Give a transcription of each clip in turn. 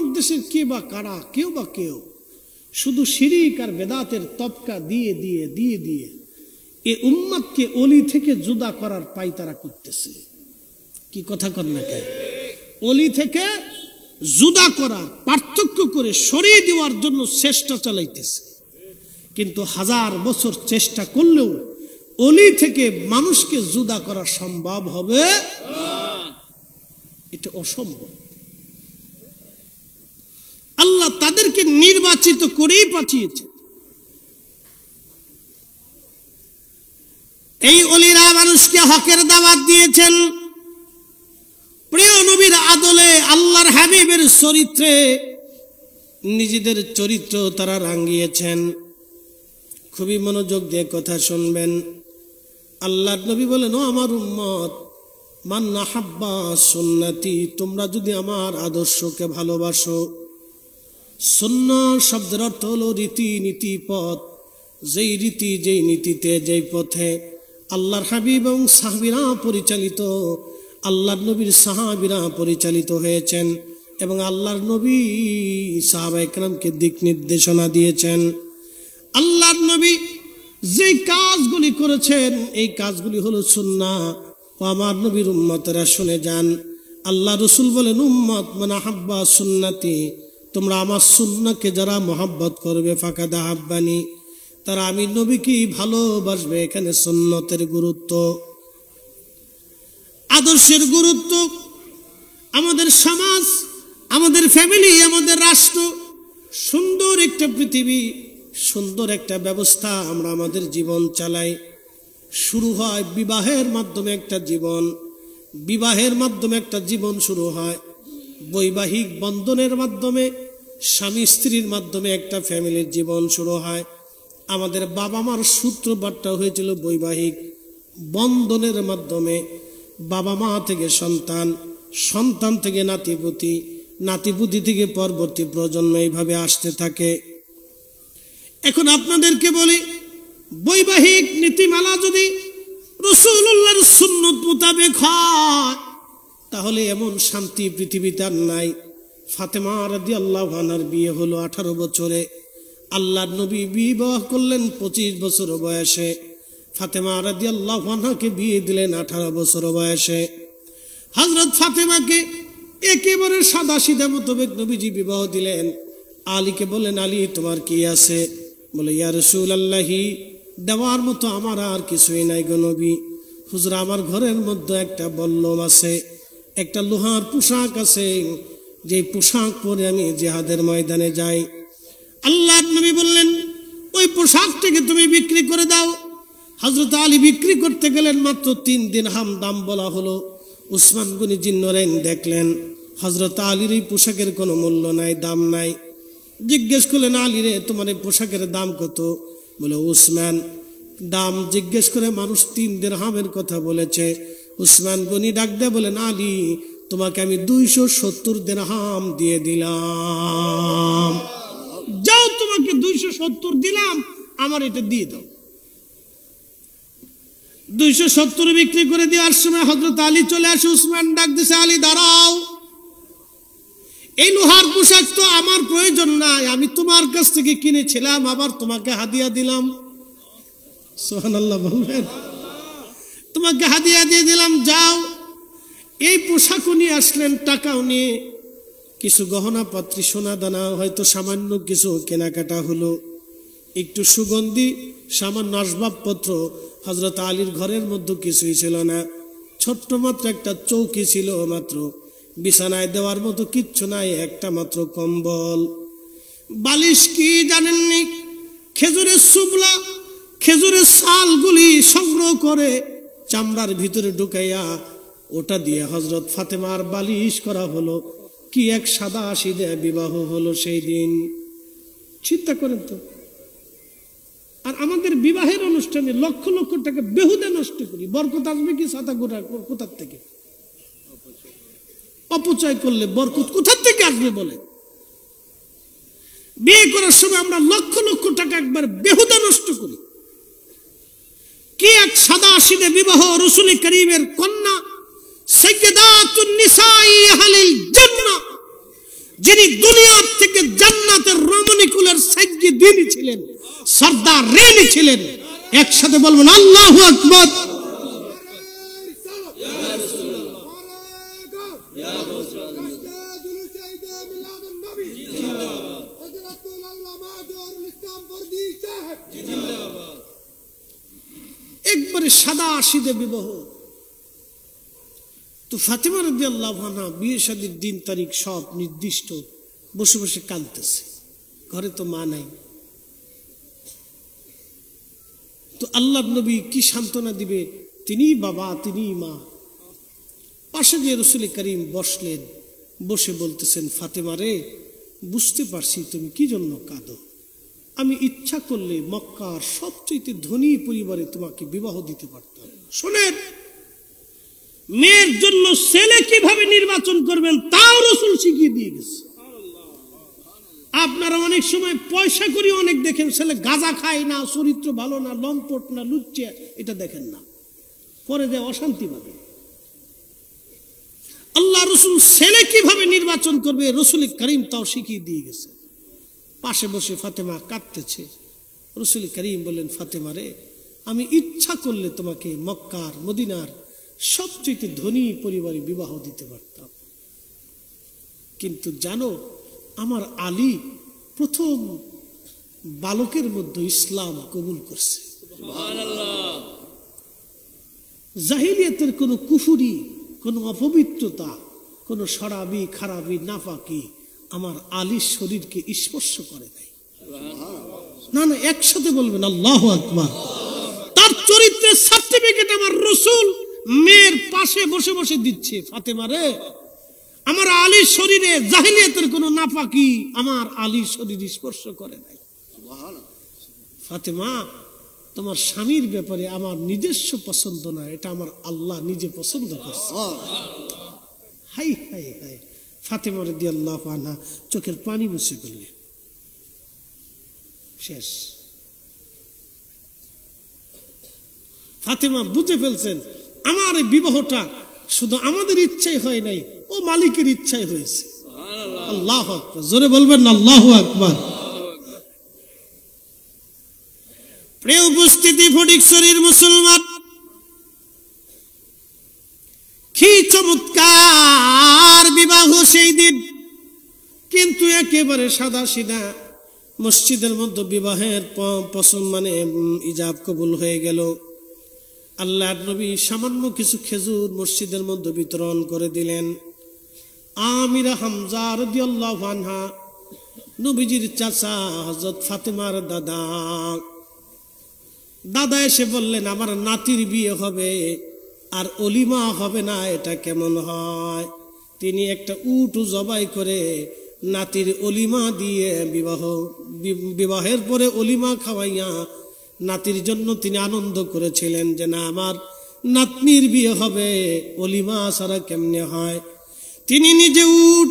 আমার দেশের কে বা কারা, কেউ বা কেউ শুধু শিরিক আর বেদাতের তবকা দিয়ে দিয়ে দিয়ে দিয়ে এ উম্মতকে অলি থেকে জুদা করার পায়তারা করতেছে। কি কথা কর না কেন? অলি থেকে জুদা করার, পার্থক্য করে সরিয়ে দেওয়ার জন্য চেষ্টা চালাইতেছে। কিন্তু 1000 বছর চেষ্টা করলেও অলি থেকে মানুষকে জুদা করা সম্ভব হবে না, এটা অসম্ভব। আল্লাহ তাদেরকে নির্বাচিত করেই পাঠিয়েছে। এই অলিরা মানুষকে হকের দাওয়াত দিয়েছেন, প্রিয় নবীর আদলে, আল্লাহর হাবিবের চরিত্রে নিজেদের চরিত্র তারা রাঙিয়েছেন। খুবই মনোযোগ দিয়ে কথা শুনবেন। আল্লাহর নবী বলেন, ও আমার উম্মত, মান আহাব্বা সুন্নতি, তোমরা যদি আমার আদর্শকে ভালোবাসো। সুন্নাহ শব্দের অর্থ হলো রীতি, নীতি, পথ। যেই রীতি, যেই নীতিতে, যেই পথে আল্লাহর হাবিব এবং সাহাবীরা পরিচালিত, আল্লাহর নবীর সাহাবীরা পরিচালিত হয়েছেন এবং আল্লাহর নবী সাহাবায়ে কেরামকে দিক নির্দেশনা দিয়েছেন। আল্লাহর নবী যে কাজগুলি করেছেন এই কাজগুলি হলো সুন্নাহ। ও আমার নবীর উম্মতেরা শুনে যান, আল্লাহ রাসূল বলেন, উম্মত মান আহাব্বা সুন্নতি, তোমরা আমার সুন্নাহকে যারা মহব্বত করবে, ফাকাদ আহাব্বানি, তারা আমি নবীকেই ভালোবাসবে। এখানে সুন্নতের গুরুত্ব, আদর্শের গুরুত্ব। আমাদের সমাজ, আমাদের ফ্যামিলি, আমাদের রাষ্ট্র, সুন্দর একটা পৃথিবী, সুন্দর একটা ব্যবস্থা, আমরা আমাদের জীবন চালাই। শুরু হয় বিবাহের মাধ্যমে একটা জীবন, বিবাহের মাধ্যমে একটা জীবন শুরু হয়। বৈবাহিক বন্ধনের মাধ্যমে, স্বামী স্ত্রীর মাধ্যমে একটা ফ্যামিলির জীবন শুরু হয়। আমাদের বাবা মার সূত্রপাতটা হয়েছিল বৈবাহিক বন্ধনের মাধ্যমে। বাবা মা থেকে সন্তান, সন্তান থেকে নাতিপুতি, নাতিপুতি থেকে পরবর্তী প্রজন্ম, এইভাবে আসতে থাকে। এখন আপনাদেরকে বলি, বৈবাহিক নীতিমালা যদি রাসূলুল্লাহর সুন্নত মোতাবেক হয় তাহলে এমন শান্তি পৃথিবীতে আর নাই। ফাতেমা রাদিয়াল্লাহু আনহার বিয়ে হলো 18 বছরে, আল্লাহর নবী বিবাহ করলেন 25 বছর বয়সে। ফাতেমা রাদিয়াল্লাহু আনহাকে বিয়ে দিলেন 18 বছর বয়সে। হযরত ফাতেমাকে একেবারে সাদা সিধা মোতাবেক নবীজি বিবাহ দিলেন। আলীকে বললেন, আলী তোমার কি আছে? বলে, ইয়া রাসূলুল্লাহি, দেওয়ার মতো আমার আর কিছুই নাই গো নবী। হুজুর, আমার ঘরের মধ্যে একটা বল্লম আছে, একটা লোহার পোশাক আছে, যে পোশাক পরে আমি জিহাদের ময়দানে যাই। আল্লাহর নবী বললেন, ওই পোশাকটাকে তুমি বিক্রি করে দাও। হযরত আলী বিক্রি করতে গেলেন, মাত্র 3 দিরহাম দাম বলা হলো। উসমান গনি জিন্নরাইন দেখলেন হযরত আলীর এই পোশাকের কোনো মূল্য নাই, দাম নাই। জিজ্ঞেস করলেন, আলী রে, তোমার এই পোশাকের দাম কত? বলে, উসমান, দাম জিজ্ঞেস করে মানুষ 3 দিরহামের কথা বলেছে। উসমান গনি ডাক দিয়ে বলেন, আলী, তোমাকে আমি 270 দিরহাম দিয়ে দিলাম, যাও, তোমাকে 270 দিলাম, আমার এটা দিয়ে দাও। 270 বিক্রি করে দেওয়ার সময় হযরত আলী চলে আসে। উসমান ডাক দিছে, আলী দাঁড়াও, এই লোহার পোশাক তো আমার প্রয়োজন নাই, আমি তোমার কাছ থেকে কিনেছিলাম, আবার তোমাকে হাদিয়া দিলাম। সুবহানাল্লাহ বলবেন, তোমাকে হাদিয়া দিয়ে দিলাম, যাও। এই পোশাকও নিয়ে আসলেন, টাকাও নিয়ে, কিছু গহনা পাত্রী, সোনা দানা, হয়তো সামান্য কিছু কেনাকাটা হলো, একটু সুগন্ধি, সামান্য আসবাবপত্র। হযরত আলীর ঘরের মধ্যে কিছুই ছিল না, ছোট্ট মাত্র একটা চৌকি ছিল, মাত্র বিছানায় দেওয়ার মতো কিচ্ছু নাই, একটা মাত্র কম্বল। বালিশ কি জানেননি? খেজুরের সুবলা, খেজুরের ছালগুলি সংগ্রহ করে চামড়ার ভিতরে ঢুকাইয়া ওটা দিয়ে হযরত ফাতেমার বালিশ করা হলো। কি এক সাদা সিধে বিবাহ হলো সেই দিন, চিন্তা করেন তো। আর আমাদের বিবাহের অনুষ্ঠানে লক্ষ লক্ষ টাকা বেহুদা নষ্ট করি, বরকত আসবে কি সাদা গোড়া কোথার থেকে? অপচয় করলে বরকত কোথার থেকে আসবে বলে? বিয়ে করার সময় আমরা লক্ষ লক্ষ টাকা একবার বেহুদা নষ্ট করি। কি এক সাদা সিধে বিবাহ, রাসূল করিমের কন্যা সাইয়্যিদাতুন নিসাই আহলিল জান্নাহ যিনি দুনিয়ার থেকে জান্নাতের রমণীকুলের সাইয়্যিদ দিনী ছিলেন, সর্দার রেনি ছিলেন। একসাথে বলবেন আল্লাহু আকবার। একবারে সাদা সিধে বিবাহ। তো ফাতেমা রাদিয়াল্লাহু আনহা বিয়ে শাদীর দিন তারিখ সব নির্দিষ্ট, বসে বসে কাঁদতেছে, ঘরে তো মা নাই। তো আল্লাহর নবী কি সান্ত্বনা দিবে, তিনিই বাবা তিনিই মা। পাশে যে রাসূল করিম বসলেন, বসে বলতেছেন, ফাতেমা রে, বুঝতে পারছি তুমি কি জন্য কাঁদো। আমি ইচ্ছা করলে মক্কার সবচেয়ে ধনী পরিবারে তোমাকে বিবাহ দিতে পারতাম। শোনেন, মেয়ের জন্য ছেলে কিভাবে নির্বাচন করবেন তাও রাসূল শিখিয়ে দিয়ে গেছে। আপনারা অনেক সময় পয়সা করি অনেক দেখেন, ছেলে গাঁজা খায় না, চরিত্র ভালো না, লম্পট না, লুচ্চা, এটা দেখেন না, পরে যে অশান্তি পাবে। আল্লাহ রাসূল ছেলে কিভাবে নির্বাচন করবে রাসূল করিম তাও শিখিয়ে দিয়ে গেছে। পাশে বসে ফাতেমা কাঁদতেছে, রাসূল করিম বললেন, ফাতেমা রে, আমি ইচ্ছা করলে তোমাকে মক্কার মদিনার সবচেয়ে ধনী পরিবারে বিবাহ দিতে পারতাম, কিন্তু জানো আমার আলী প্রথম বালকের মধ্যে ইসলাম কবুল করছে। সুবহানাল্লাহ। জাহিলিয়াতের কোন কুফরি, কোন অপবিত্রতা, কোন শরাবি খারাবি নাফাকি আমার আলীর শরীরকে স্পর্শ করে নাই। না না, একসাথে বলবেন আল্লাহু আকবার। তার চরিত্রের সার্টিফিকেট আমার রাসূল মেয়ের পাশে বসে বসে দিচ্ছে, ফাতেমা রে, আমার আলীর শরীরে জাহিলিয়াতের কোন নাপাকি আমার আলীর শরীর স্পর্শ করে নাই। ফাতেমা, তোমার স্বামীর ব্যাপারে আমার নিজস্ব পছন্দ না, এটা আমার আল্লাহ নিজে পছন্দ করছে। High high high. ফাতেমা রাদিয়াল্লাহু আনহা চোখের পানি মুছে ফেললেন। শেষ। ফাতেমা বুঝে ফেলছেন আমার এই বিবাহটা শুধু আমাদের ইচ্ছাই হয় নাই, ও মালিকের ইচ্ছাই হয়েছে। আল্লাহু আকবার। জোরে বলবেন না আল্লাহু আকবার। প্রিয় উপস্থিতি, ফটিকছড়ির মুসলমান, কি চমৎকার বিবাহ সেই দিন, কিন্তু একেবারে সাদা সিধা মসজিদের মধ্যে বিবাহের পছন্দ মানে ইজাব কবুল হয়ে গেল। আল্লাহর নবী সামান্য কিছু খেজুর মসজিদের মধ্যে বিতরণ করে দিলেন। আমিরা হামজা রাদিয়াল্লাহু আনহা, নবীজির চাচা হযরত ফাতেমার দাদা, দাদা এসে বললেন, আমার নাতির বিয়ে হবে আর অলিমা হবে না, এটা কেমন হয়? তিনি একটা উট জবাই করে নাতির অলিমা দিয়ে বিবাহের পরে অলিমা খাওয়াইয়া নাতির জন্য তিনি আনন্দ করেছিলেন যে না, আমার নাতনির বিয়ে হবে, অলিমা ছাড়া কেমনে হয়। তিনি নিজে উট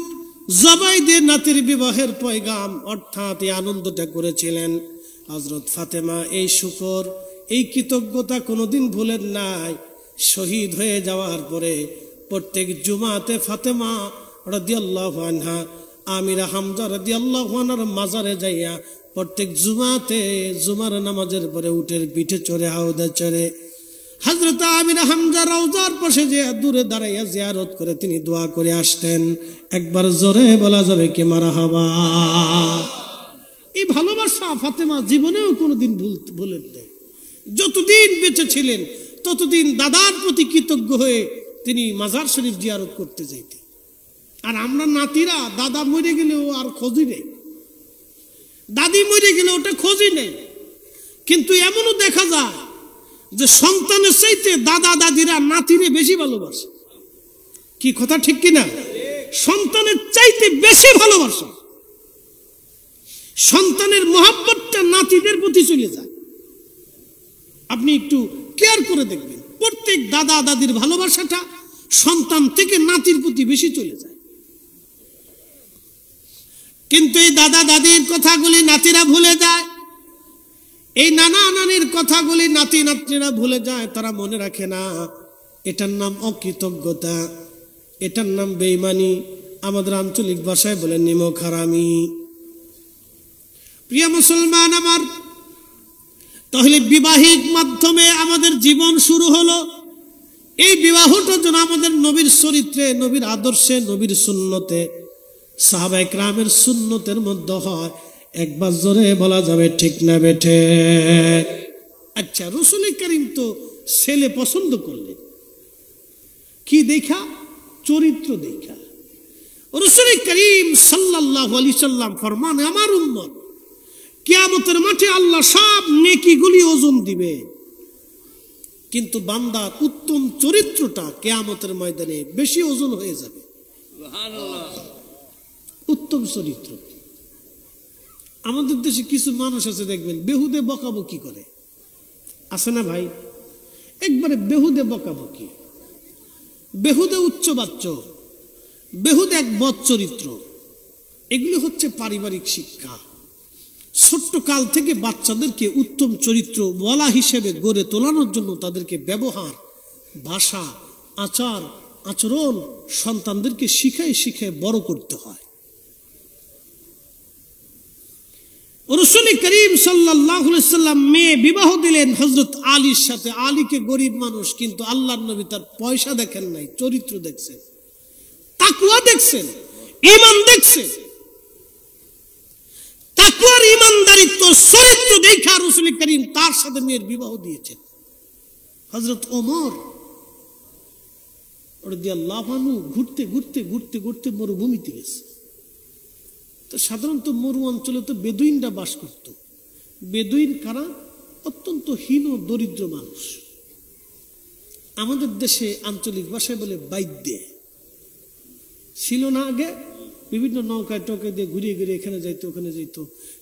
জবাই দিয়ে নাতির বিবাহের পয়গাম অর্থাৎ এই আনন্দটা করেছিলেন। হযরত ফাতেমা এই শুকর, এই কৃতজ্ঞতা কোনোদিন ভুলেন নাই। শহীদ হয়ে যাওয়ার পরে প্রত্যেক জুমাতে ফাতেমা রাদিয়াল্লাহু আনহা আমিরা হামজা রাদিয়াল্লাহু আনহার মাজারে যাইয়া প্রত্যেক জুমাতে জুমার নামাজের পরে উটের পিঠে চড়ে হাউদে চড়ে হযরত আমিরা হামজা রওজার পাশে যে দূরে দাঁড়াইয়া জিয়ারত করে তিনি দোয়া করে আসতেন। একবার জোরে বলা যাবে কি মারহাবা। এই ভালোবাসা ফাতেমা জীবনেও কোনোদিন ভুলেন নাই। যতদিন বেঁচে ছিলেন ততদিন দাদার প্রতি কৃতজ্ঞ হয়ে তিনি মাজার শরীফ জিয়ারত করতে যাইতেন। আর আমরা নাতিরা দাদা মরে গেলেও আর খোঁজই নেই, দাদি মরে গেলে ওটা খোঁজই নেই। কিন্তু এমনও দেখা যায় যে সন্তানের চাইতে দাদা দাদিরা নাতিরে বেশি ভালোবাসে। কি কথা ঠিক কিনা? সন্তানের চাইতে বেশি ভালোবাসে। সন্তানের মহব্বতটা নাতিদের প্রতি চলে যায়। আপনি একটু কেয়ার করে দেখবেন, প্রত্যেক দাদা দাদির ভালোবাসাটা সন্তান থেকে নাতির প্রতি বেশি চলে যায়। কিন্তু এই দাদা দাদির কথাগুলি নাতিরা ভুলে যায়, এই নানা নানির কথাগুলি নাতি নাতনিরা ভুলে যায়, তারা মনে রাখে না। এটার নাম অকৃতজ্ঞতা, এটার নাম বেঈমানি। আমাদের আঞ্চলিক ভাষায় বলেন নিমক হারামি। প্রিয় মুসলমান আমার, তাহলে বিবাহিক মাধ্যমে আমাদের জীবন শুরু হলো। এই বিবাহটা যেন আমাদের নবীর চরিত্রে, নবীর আদর্শে, নবীর সুন্নতে, সাহাবায়ে কেরামের সুন্নতের মধ্যে হয়। একবার জোরে বলা যাবে ঠিক না বেঠে? আচ্ছা, রাসূল করিম তো ছেলে পছন্দ করলেন কি দেখা? চরিত্র দেখা। রাসূল করিম সাল্লাল্লাহু আলাইহি সাল্লাম ফরমান, আমার উম্মত কিয়ামতের মাঠে আল্লাহ সব নেকিগুলি ওজন দিবে, কিন্তু বান্দার উত্তম চরিত্রটা কিয়ামতের ময়দানে বেশি ওজন হয়ে যাবে। সুবহানাল্লাহ। উত্তম চরিত্র। আমাদের দেশে কিছু মানুষ আছে দেখবেন বেহুদে বকাবকি করে, আছে না ভাই? একবারে বেহুদে বকাবকি, বেহুদে উচ্চবাচ্য, বেহুদে এক বদ চরিত্র। এগুলি হচ্ছে পারিবারিক শিক্ষা। ছোট্ট কাল থেকে বাচ্চাদেরকে উত্তম চরিত্র বলা হিসেবে গড়ে তোলানোর জন্য তাদেরকে ব্যবহার, ভাষা, আচার আচরণ সন্তানদেরকে শিখায় শিখায় বড় করতে হয়। রাসূল করিম সাল্লাল্লাহু আলাইহি সাল্লাম মেয়ে বিবাহ দিলেন হযরত আলীর সাথে। আলীকে গরিব মানুষ, কিন্তু আল্লাহর নবী তার পয়সা দেখেন নাই, চরিত্র দেখছেন, তাকওয়া দেখছেন, ঈমান দেখছেন। তাকওয়ার ঈমানদারিত্ব চরিত্র দেখা রাসূল করিম তার সাথে মেয়ের বিবাহ দিয়েছেন। হযরত ওমর রাদিয়াল্লাহু আনহু ঘুরতে ঘুরতে ঘুরতে ঘুরতে মরুভূমিতে গেছে। তো সাধারণত মরু অঞ্চলে তো বেদুইনরা বাস করত। বেদুইন কারা? অত্যন্ত হীন দরিদ্র মানুষ। আমাদের দেশে আঞ্চলিক ভাষায় বলে বাইদ্যে ছিল না আগে। বিভিন্ন নৌকায় টৌকায় দিয়ে ঘুরিয়ে ঘুরিয়ে এখানে যাইতো ওখানে যাইতো,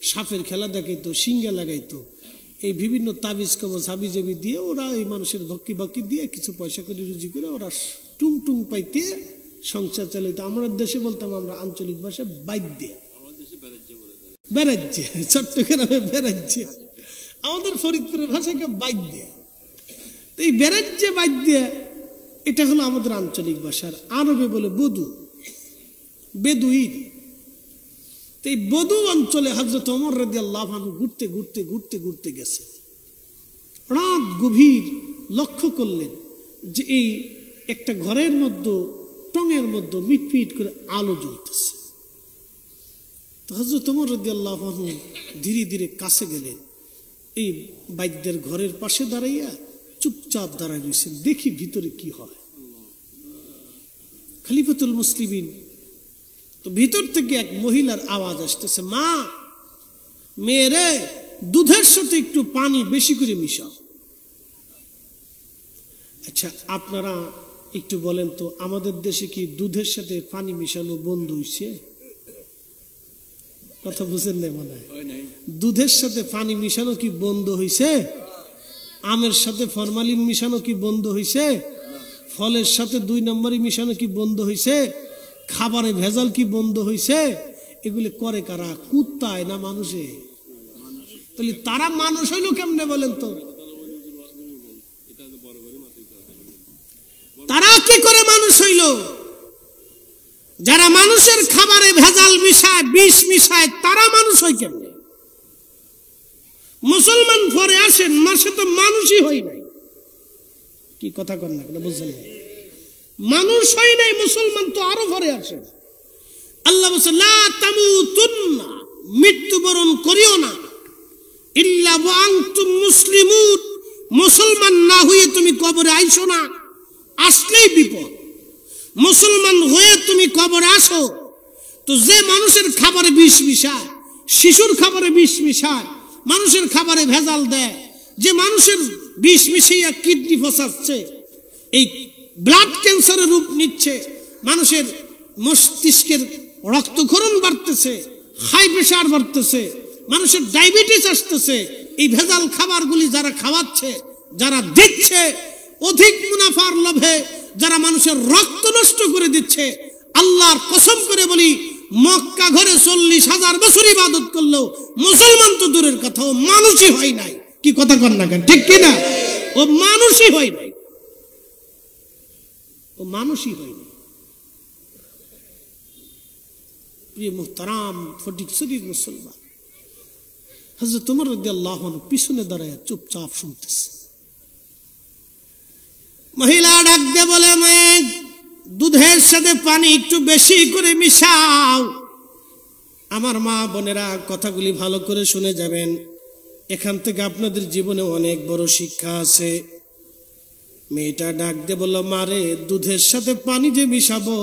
সাপের খেলা দেখাইতো, সিঙ্গা লাগাইতো, এই বিভিন্ন তাবিজ কবজ হাবিজাবি দিয়ে ওরা এই মানুষের ভক্তি ভক্তি দিয়ে কিছু পয়সা করে রুজি করে ওরা টুং টুং পাইতে সংসার চালাইতো। আমাদের দেশে বলতাম আমরা আঞ্চলিক ভাষায় বাইদ্যে, বেরাজ্যে, চট্টগ্রামে বেরাজ্যে, আমাদের ফরিদপুরের ভাষাকে বাইদ্যে। তো এই বেরাজ্যে বাইদ্যে এটা হলো আমাদের আঞ্চলিক ভাষার। আরবে বলে বধূ, বেদুইন। তো এই বধূ অঞ্চলে হযরত ওমর রাদিয়াল্লাহু আনহু ঘুরতে ঘুরতে ঘুরতে ঘুরতে গেছে। রাত গভীর লক্ষ্য করলেন যে এই একটা ঘরের মধ্যে টঙের মধ্যে মিটমিট করে আলো জ্বলতেছে। তো হযরত ওমর রাদিয়াল্লাহু আনহু ধীরে ধীরে কাছে গেলেন। এই বাইদ্যের ঘরের পাশে দাঁড়াইয়া চুপচাপ দাঁড়ায় রয়েছেন, দেখি ভিতরে কি হয়। খলিফাতুল মুসলিমিন, তো ভিতর থেকে এক মহিলার আওয়াজ আসতেছে, মা, মেয়েরে দুধের সাথে একটু পানি বেশি করে মিশাও। আচ্ছা, আপনারা একটু বলেন তো, আমাদের দেশে কি দুধের সাথে পানি মিশানো বন্ধ হইছে? কথা বুঝেন না মনে হয়। দুধের সাথে পানি মিশানো কি বন্ধ হইছে? আমের সাথে ফরমালিন মিশানো কি বন্ধ হইছে? ফলের সাথে 2 নম্বরই মিশানো কি বন্ধ হইছে? খাবারে ভেজাল কি বন্ধ হইছে? এগুলি করে কারা? কুত্তায় না মানুষে? তাহলে তারা মানুষ হইল কেমনে বলেন তো? তারা কি করে মানুষ হইল? যারা মানুষের খাবারে ভেজাল মিশায়, বিষ মিশায়, তারা মানুষ হয় কেমনে? মুসলমান পরে আসেন, মাসে তো মানুষই হই নাই। কি কথা কর না, বুঝলেন? মানুষ হয় নাই, মুসলমান তো আরো পরে আসে। আল্লাহ বলছে, লা তামুতুন্না, মৃত্যুবরণ করিও না, ইল্লা ওয়া আনতুম মুসলিমুন, মুসলমান না হয়ে তুমি কবরে আইসো না, আসলেই বিপদ। মুসলমান হয়ে তুমি কবরে আসো তো যে মানুষের খাবারে বিষ মিশায়, শিশুর খাবারে বিষ মিশায়, মানুষের খাবারে ভেজাল দেয়, যে মানুষের বিষ মিশিয়ে কিডনি ফসাচ্ছে, এই ব্লাড ক্যান্সারের রূপ নিচ্ছে, মানুষের মস্তিষ্কের রক্তক্ষরণ বাড়তেছে, হাই প্রেশার বাড়তেছে, মানুষের ডায়াবেটিস আসতেছে, এই ভেজাল খাবারগুলি যারা খাওয়াচ্ছে, যারা দিচ্ছে, অধিক মুনাফার লোভে যারা মানুষের রক্ত নষ্ট করে দিচ্ছে, আল্লাহর কসম করে বলি, মক্কা ঘরে 40,000 বছর ইবাদত করলেও মুসলমান তো দূরের কথা, ও মানুষই হয় নাই। কি কথা কর না কেন, ঠিক কিনা? ও মানুষই হয় নাই, ও মানুষই হয় নাই। প্রিয় মুহতারাম ফটিকছড়ির মুসলমান, হযরত ওমর রাদিয়াল্লাহু আনহু পিছনে দাঁড়ায় চুপচাপ শুনতেছে। মহিলা ডাক দিয়ে বলে, মেয়ে, দুধের সাথে পানি একটু বেশি করে মিশাও। আমার মা বোনেরা, কথাগুলি ভালো করে শুনে যাবেন, এখান থেকে আপনাদের জীবনে অনেক বড় শিক্ষা আছে। মেয়েটা ডাক দিয়ে বলল, মারে, দুধের সাথে পানি যে মিশাবো,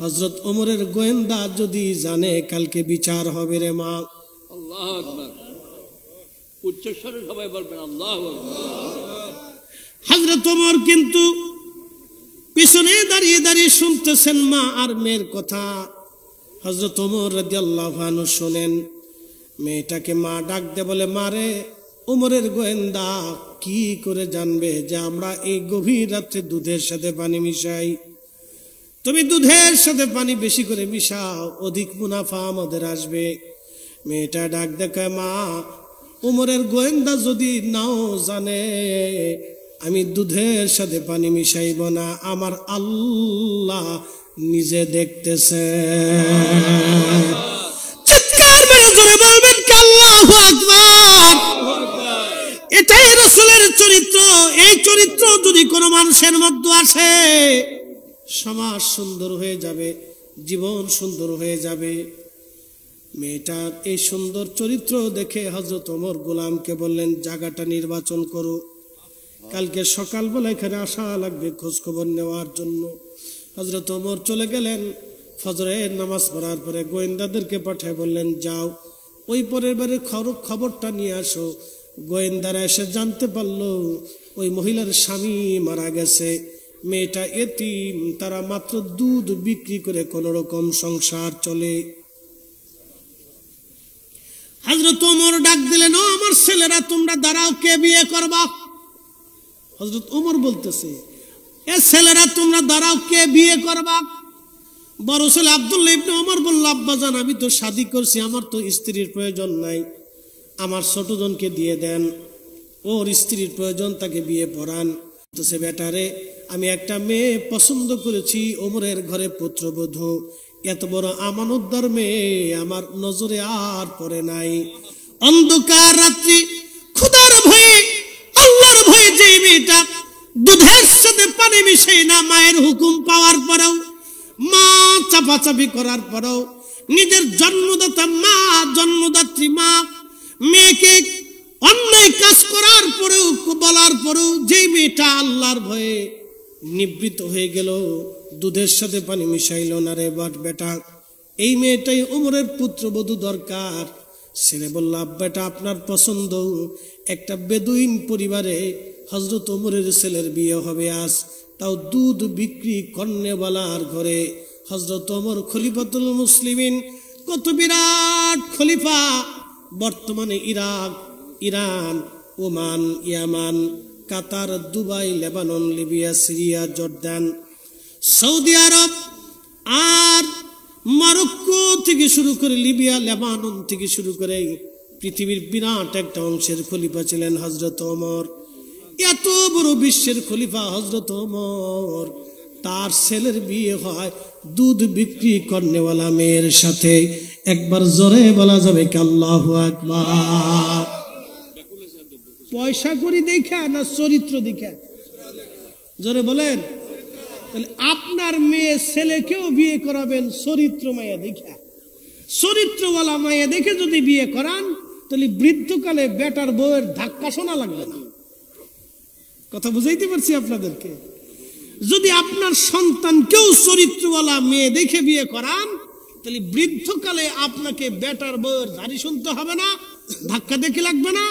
হযরত ওমরের গোয়েন্দা যদি জানে, কালকে বিচার হবে রে মা। আল্লাহু আকবার। উচ্চস্বরে সবাই বলবেন আল্লাহু আকবার। হযরত ওমর কিন্তু পিছনে দাঁড়িয়ে দাঁড়িয়ে শুনতেছেন মা আর মেয়ের কথা। হযরত ওমর রাদিয়াল্লাহু আনহু শুনেন। মেয়েটাকে মা ডাক দিয়ে বলে, মারে, ওমরের গোয়েন্দা কি করে জানবে যে আমরা এই গভীর রাত্রে দুধের সাথে পানি মিশাই? তুমি দুধের সাথে পানি বেশি করে মিশাও, অধিক মুনাফা আমাদের আসবে। মেয়েটা ডাক দেখায়, মা, ওমরের গোয়েন্দা যদি নাও জানে, আমি দুধের সাথে পানি মিশাইব না, আমার আল্লাহ নিজে দেখতেছে। চিৎকার মেরে জোরে বলবেন আল্লাহু আকবার। এটাই রাসূলের চরিত্র। এই চরিত্র যদি কোনো মানুষের মধ্যে আসে, সমাজ সুন্দর হয়ে যাবে, জীবন সুন্দর হয়ে যাবে। মেয়েটার এই সুন্দর চরিত্র দেখে হযরত ওমর গোলামকে বললেন, জায়গাটা নির্বাচন করো, কালকে সকালবেলা এখানে আসা লাগবে খোঁজ খবর নেওয়ার জন্য। হযরত ওমর চলে গেলেন। ফজরের নামাজ পড়ার পরে গোয়েন্দাদেরকে পাঠিয়ে বললেন, যাও ওই পরের বারে খবরটা নিয়ে আসো। গোয়েন্দারা এসে জানতে পারলো ওই মহিলার স্বামী মারা গেছে, মেয়েটা এতিম, তারা মাত্র দুধ বিক্রি করে কোন রকম সংসার চলে। হযরত ওমর ডাক দিলেন, ও আমার ছেলেরা, তোমরা দাঁড়াও, কে বিয়ে করবা? হযরত ওমর বলতেছে, এ ছেলেরা তোমরা দাঁড়াও, কে বিয়ে করবা? বড় ছেলে আব্দুল্লাহ ইবনে ওমর বলল, আব্বাজান, আমি তো শাদী করছি, আমার তো স্ত্রীর প্রয়োজন নাই, আমার ছোট জনকে দিয়ে দেন, ওর স্ত্রীর প্রয়োজন, তাকে বিয়ে পড়ান। তো সে বেটারে, আমি একটা মেয়ে পছন্দ করেছি, ওমরের ঘরে পুত্রবধূ, এত বড় আমানতদার মেয়ে আমার নজরে আর পড়ে নাই। অন্ধকার রাত্রি, ক্ষুধার ভয়ে, আল্লাহর ভয়ে যে মেয়েটা দুধের সাথে পানি মিশে না, মায়ের হুকুম পাওয়ার পরেও, মা চাপাচাপি করার পরেও, নিজের জন্মদাতা মা, জন্মদাত্রী মা, মেয়েকে অন্যায় কাজ করার পরেও, বলার পরেও, যে মেয়েটা আল্লাহর ভয়ে নিবৃত হয়ে গেল, দুধের সাথে পানি মিশাইল না রে বেটা, এই মেয়েটাই ওমরের পুত্রবধূ দরকার। ছেলে বলল, বেটা আপনার পছন্দ, একটা বেদুইন পরিবারে হযরত ওমরের ছেলের বিয়ে হবে আজ, তাও দুধ বিক্রি কর্নেওয়ালার ঘরে। হযরত ওমর খলিফাতুল মুসলিমিন, কত বিরাট খলিফা। বর্তমানে Iraq, Iran, Oman, Yemen, Qatar, Dubai, Lebanon, Libya, Syria, Jordan, Saudi Arabia আর মরক্কো থেকে শুরু করে লিবিয়া, লেবানন থেকে শুরু করে পৃথিবীর বিরাট একটা অংশের খলিফা ছিলেন হযরত ওমর। এত বড় বিশ্বের খলিফা হযরত ওমর, তার ছেলের বিয়ে হয় দুধ বিক্রি করনেওয়ালা মেয়ের সাথে। একবার জোরে বলা যাবে কি আল্লাহু আকবার? পয়সা করি দেখা না চরিত্র দেখা? জোরে বলেন। তাহলে আপনার মেয়ে ছেলেকেও বিয়ে করাবেন চরিত্র মায়া দেখা, চরিত্রওয়ালা মায়া দেখে যদি বিয়ে করান, তাহলে বৃদ্ধকালে বেটার বউয়ের ধাক্কা শোনা লাগবে না। কথা বুঝাইতে পারছি আপনাদেরকে? যদি আপনার সন্তানকেও চরিত্রওয়ালা মেয়ে দেখে বিয়ে করান, তাহলে বৃদ্ধকালে আপনাকে বেটার বউয়ের ঝাড়ি শুনতে হবে না, ধাক্কা দেখে লাগবে না,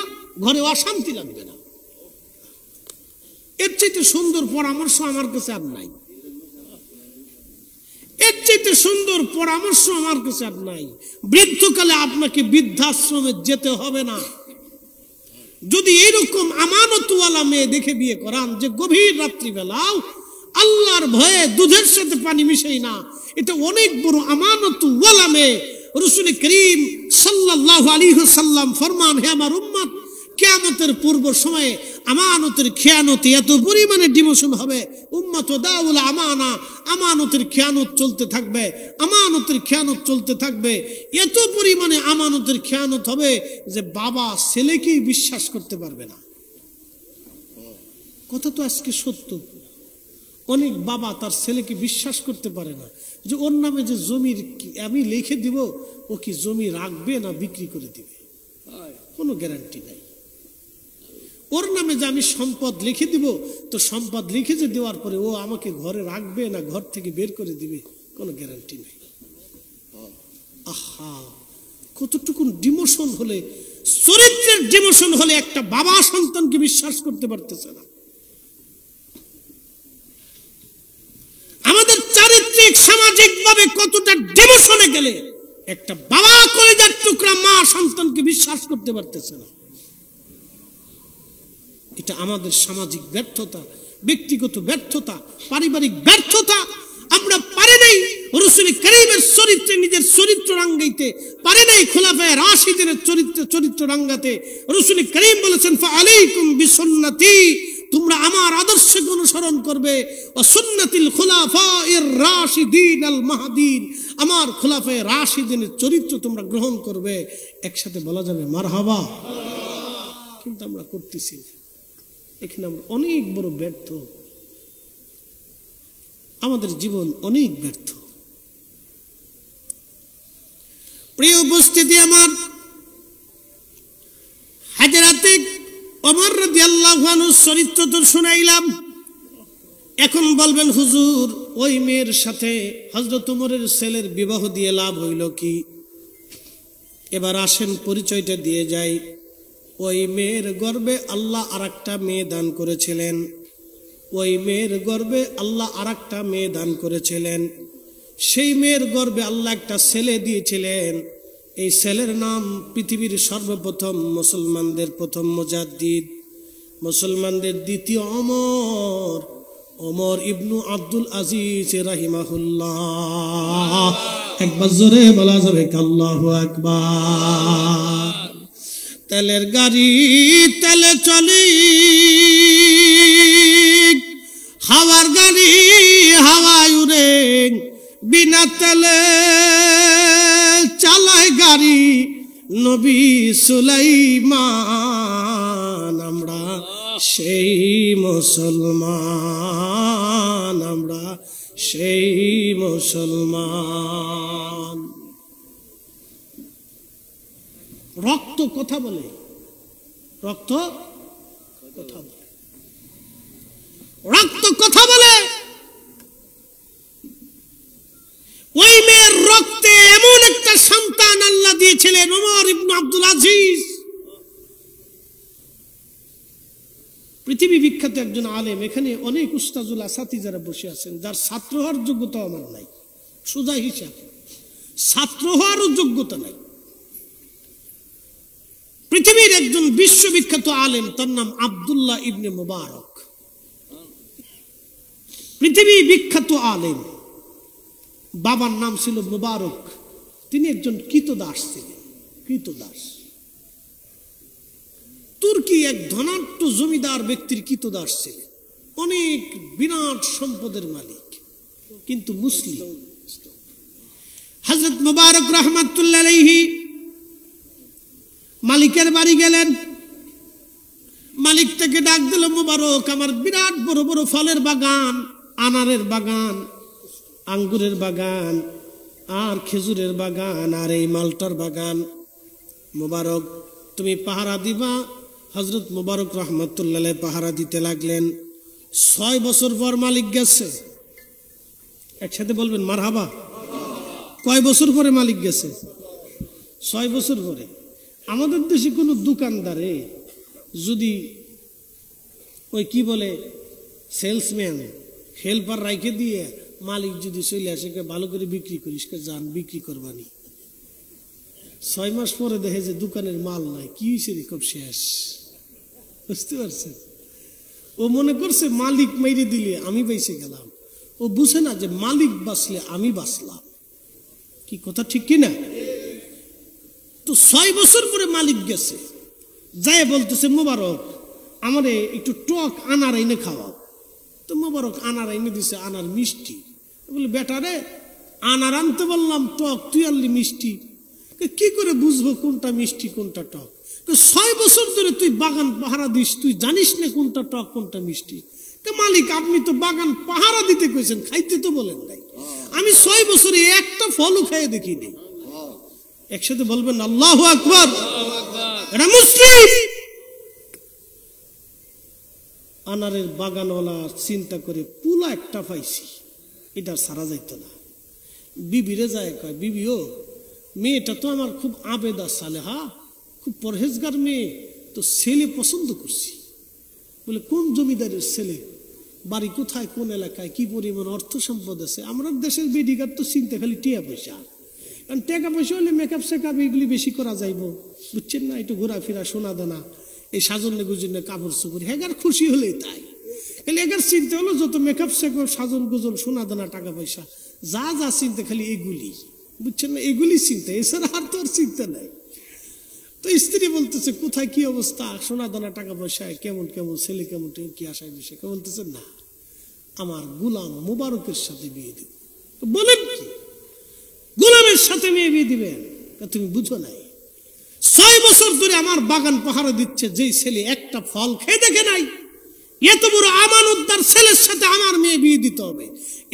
ঘরে অশান্তি লাগবে না। এর চাইতে সুন্দর পরামর্শ আমার কাছে আর নাই। এর চাইতে সুন্দর পরামর্শ আমার কাছে আর নাই। বৃদ্ধকালে আপনাকে বৃদ্ধাশ্রমে যেতে হবে না। যদি এরকম আমানতওয়ালা মেয়ে দেখে বিয়ে করান, যে গভীর রাত্রিবেলাও আল্লাহর ভয়ে দুধের সাথে পানি মিশাই না, এটা অনেক বড় আমানতওয়ালা মেয়ে। রাসূল করিম সাল্লাল্লাহু আলাইহি ওয়াসাল্লাম ফরমান, হে আমার উম্মত, কিয়ামতের পূর্ব সময়ে আমানতের খেয়ানতি এত পরিমাণে ডিমোশন হবে, উম্মত দাউল আমানা, আমানতের খেয়ানত চলতে থাকবে, আমানতের খেয়ানত চলতে থাকবে, এত পরিমাণে আমানতের খেয়ানত হবে যে বাবা ছেলেকেই বিশ্বাস করতে পারবে না। কথা তো আজকে সত্য। অনেক বাবা তার ছেলেকে বিশ্বাস করতে পারে না যে ওর নামে যে জমির আমি লিখে দিব, ও কি জমি রাখবে না বিক্রি করে দিবে, কোনো গ্যারান্টি নাই। ওর নামে যে আমি সম্পদ লিখে দিব, তো সম্পদ লিখে যে দেওয়ার পরে ও আমাকে ঘরে রাখবে না ঘর থেকে বের করে দিবে, কোনো গ্যারান্টি নাই। আহা, কতটুকু ডিমোশন হলে, চরিত্রের ডিমোশন হলে একটা বাবা সন্তানকে বিশ্বাস করতে পারতেছে না। আমাদের চারিত্রিক সামাজিক ভাবে কতটা ডিমোশনে গেলে একটা বাবা কলিজার টুকরা মা সন্তানকে বিশ্বাস করতে পারতেছে না। এটা আমাদের সামাজিক ব্যর্থতা, ব্যক্তিগত ব্যর্থতা, পারিবারিক ব্যর্থতা। আমরা পারি নাই রাসূল কারীমের চরিত্রে নিজের চরিত্র রাঙ্গাইতে, পারি নাই খুলাফায়ে রাশিদিনের চরিত্র রাঙ্গাতে। রাসূল কারীম বলেছেন, ফাআলাইকুম বিসুন্নতি, তোমরা আমার আদর্শকে অনুসরণ করবে, ও সুন্নাতিল খুলাফায়ের রাশিদিন আল মাহদিন, আমার খুলাফায়ে রাশিদিনের চরিত্র তোমরা গ্রহণ করবে। একসাথে বলা যাবে মারহাবা। কিন্তু আমরা করতেছি না। এখানে আমরা অনেক বড় ব্যর্থ, আমাদের জীবন অনেক ব্যর্থ। প্রিয় উপস্থিতি আমার, হাজরাতে ওমর রাদিয়াল্লাহু আনহু চরিত্র তো শুনাইলাম। এখন বলবেন হুজুর, ওই মেয়ের সাথে হযরত ওমরের ছেলের বিবাহ দিয়ে লাভ হইল কি? এবার আসেন পরিচয়টা দিয়ে যাই। ওই মেয়ের গর্ভে আল্লাহ আরেকটা মেয়ে দান করেছিলেন, ওই মেয়ের গর্ভে আল্লাহ আরেকটা মেয়ে দান করেছিলেন। সেই মেয়ের গর্ভে আল্লাহ একটা ছেলে দিয়েছিলেন। এই ছেলের নাম পৃথিবীর সর্বপ্রথম মুসলমানদের প্রথম মুজাদ্দিদ, মুসলমানদের দ্বিতীয় ওমর, ওমর ইবনু আব্দুল আজিজ রাহিমাহুল্লাহ। একবার জোরে বলা যাবে আল্লাহু আকবার। তেলের গাড়ি তেলে চলি, হাওয়ার গাড়ি হাওয়ায় উড়ে, বিনা তেলে চালায় গাড়ি নবী সুলাইমান। আমরা সেই মুসলমান, আমরা সেই মুসলমান। রক্ত কথা বলে, রক্ত কথা বলে, রক্ত কথা বলে। ওই মেয়ের রক্তে এমন একটা সন্তান আল্লাহ দিয়েছিলেন, ওমর ইবনে আব্দুল আজিজ। পৃথিবী বিখ্যাত একজন আলেম। এখানে অনেক উস্তাজুল আসাতি যারা বসে আছেন, যার ছাত্র হওয়ার যোগ্যতা আমার নাই, সোজা হিসাব, ছাত্র হওয়ারও যোগ্যতা নাই। পৃথিবীর একজন বিশ্ববিখ্যাত আলেম, তার নাম আব্দুল্লাহ ইবনে মুবারক। পৃথিবী বিখ্যাত আলেম, বাবার নাম ছিল মুবারক। তিনি একজন কৃতদাস ছিলেন, কৃতদাস। তুর্কি এক ধনাঢ্য জমিদার ব্যক্তির কৃতদাস ছিলেন, অনেক বিরাট সম্পদের মালিক, কিন্তু মুসলিম। হযরত মুবারক রাহমাতুল্লাহ আলাইহি মালিকের বাড়ি গেলেন। মালিক থেকে ডাক দিল, মুবারক, আমার বিরাট বড় বড় ফলের বাগান, আনারের বাগান, আঙ্গুরের বাগান, আর খেজুরের বাগান, আর এই মালটার বাগান। মুবারক, তুমি পাহারা দিবা। হযরত মুবারক রাহমাতুল্লাহ আলাইহি পাহারা দিতে লাগলেন। 6 বছর পর মালিক গেছে। একসাথে বলবেন মারহাবা। কয় বছর পরে মালিক গেছে? 6 বছর পরে। আমাদের দেশে কোনো দোকানদারে যদি ওই কি বলে সেলসম্যান হেল্পার রাইখে দিয়ে মালিক যদি চলে আসে, ভালো করে বিক্রি করিস, যান বিক্রি করবানি, 6 মাস পরে দেখে যে দোকানের মাল নাই, কি হয়েছে রে, খুব শেষ। বুঝতে পারছেন? ও মনে করছে মালিক মেরে দিলে আমি বেঁচে গেলাম। ও বুঝে না যে মালিক বাঁচলে আমি বাঁচলাম। কি কথা ঠিক কিনা? তো 6 বছর পরে মালিক গেছে। যাই বলতেছে মোবারক আমারে একটু টক আনার এনে খাওয়াও। তো মোবারক আনার এনে দিছে, আনার মিষ্টি। বলে বেটা রে, আনার আনতে বললাম, টক তুই আনলি মিষ্টি, কি করে বুঝবো কোনটা মিষ্টি কোনটা টক? 6 বছর ধরে তুই বাগান পাহারা দিস, তুই জানিস না কোনটা টক কোনটা মিষ্টি? মালিক আপনি তো বাগান পাহারা দিতে কইছেন, খাইতে তো বলেন নাই। আমি 6 বছরে একটা ফলও খেয়ে দেখি নাই। একসাথে বলবেন আল্লাহু আকবার। এটা মুসলিম। আনারের বাগানওয়ালা চিন্তা করে পুলা একটা পাইছি, এটা সারা যাইতো না। বিবিরে যায় কয়, বিবিও মেয়েটা তো আমার খুব আবেদা সালেহা, খুব পরহেজগার মেয়ে, তো ছেলে পছন্দ করছি। বলে কোন জমিদারের ছেলে, বাড়ি কোথায়, কোন এলাকায়, কি পরিমাণ অর্থ সম্পদ আছে? আমরা দেশের বেডিগার তো চিনতে খালি টিয়া পয়সা, কারণ টাকা পয়সা হলে মেকআপ সেকআপ এগুলি বেশি করা যাইব, বুঝছেন না? একটু ঘোরাফেরা, সোনা দানা, এই সাজনে গুজনে কাপড় চোপড়, হেগার খুশি হলেই তাই। খালি এগার চিনতে হলো যত মেকআপ সেকআপ, সাজন গুজন, সোনা দানা, টাকা পয়সা, যা যা চিনতে খালি এগুলি, বুঝছেন না? এগুলি চিন্তা, এছাড়া আর তো আর চিন্তা নাই। তো স্ত্রী বলতেছে কোথায় কি অবস্থা, সোনা দানা, টাকা পয়সা, কেমন কেমন ছেলে, কেমন কি আশায় দিছে? বলতেছে না, আমার গোলাম মোবারকের সাথে বিয়ে দিব। বলেন কি, গোলামের সাথে মেয়ে বিয়ে দিবেন? তুমি বুঝো নাই, 6 বছর ধরে আমার বাগান পাহারা দিচ্ছে যেই ছেলে একটা ফল খেয়ে দেখে নাই, এত বড় আমানতদার ছেলের সাথে আমার মেয়ে বিয়ে দিতে হবে।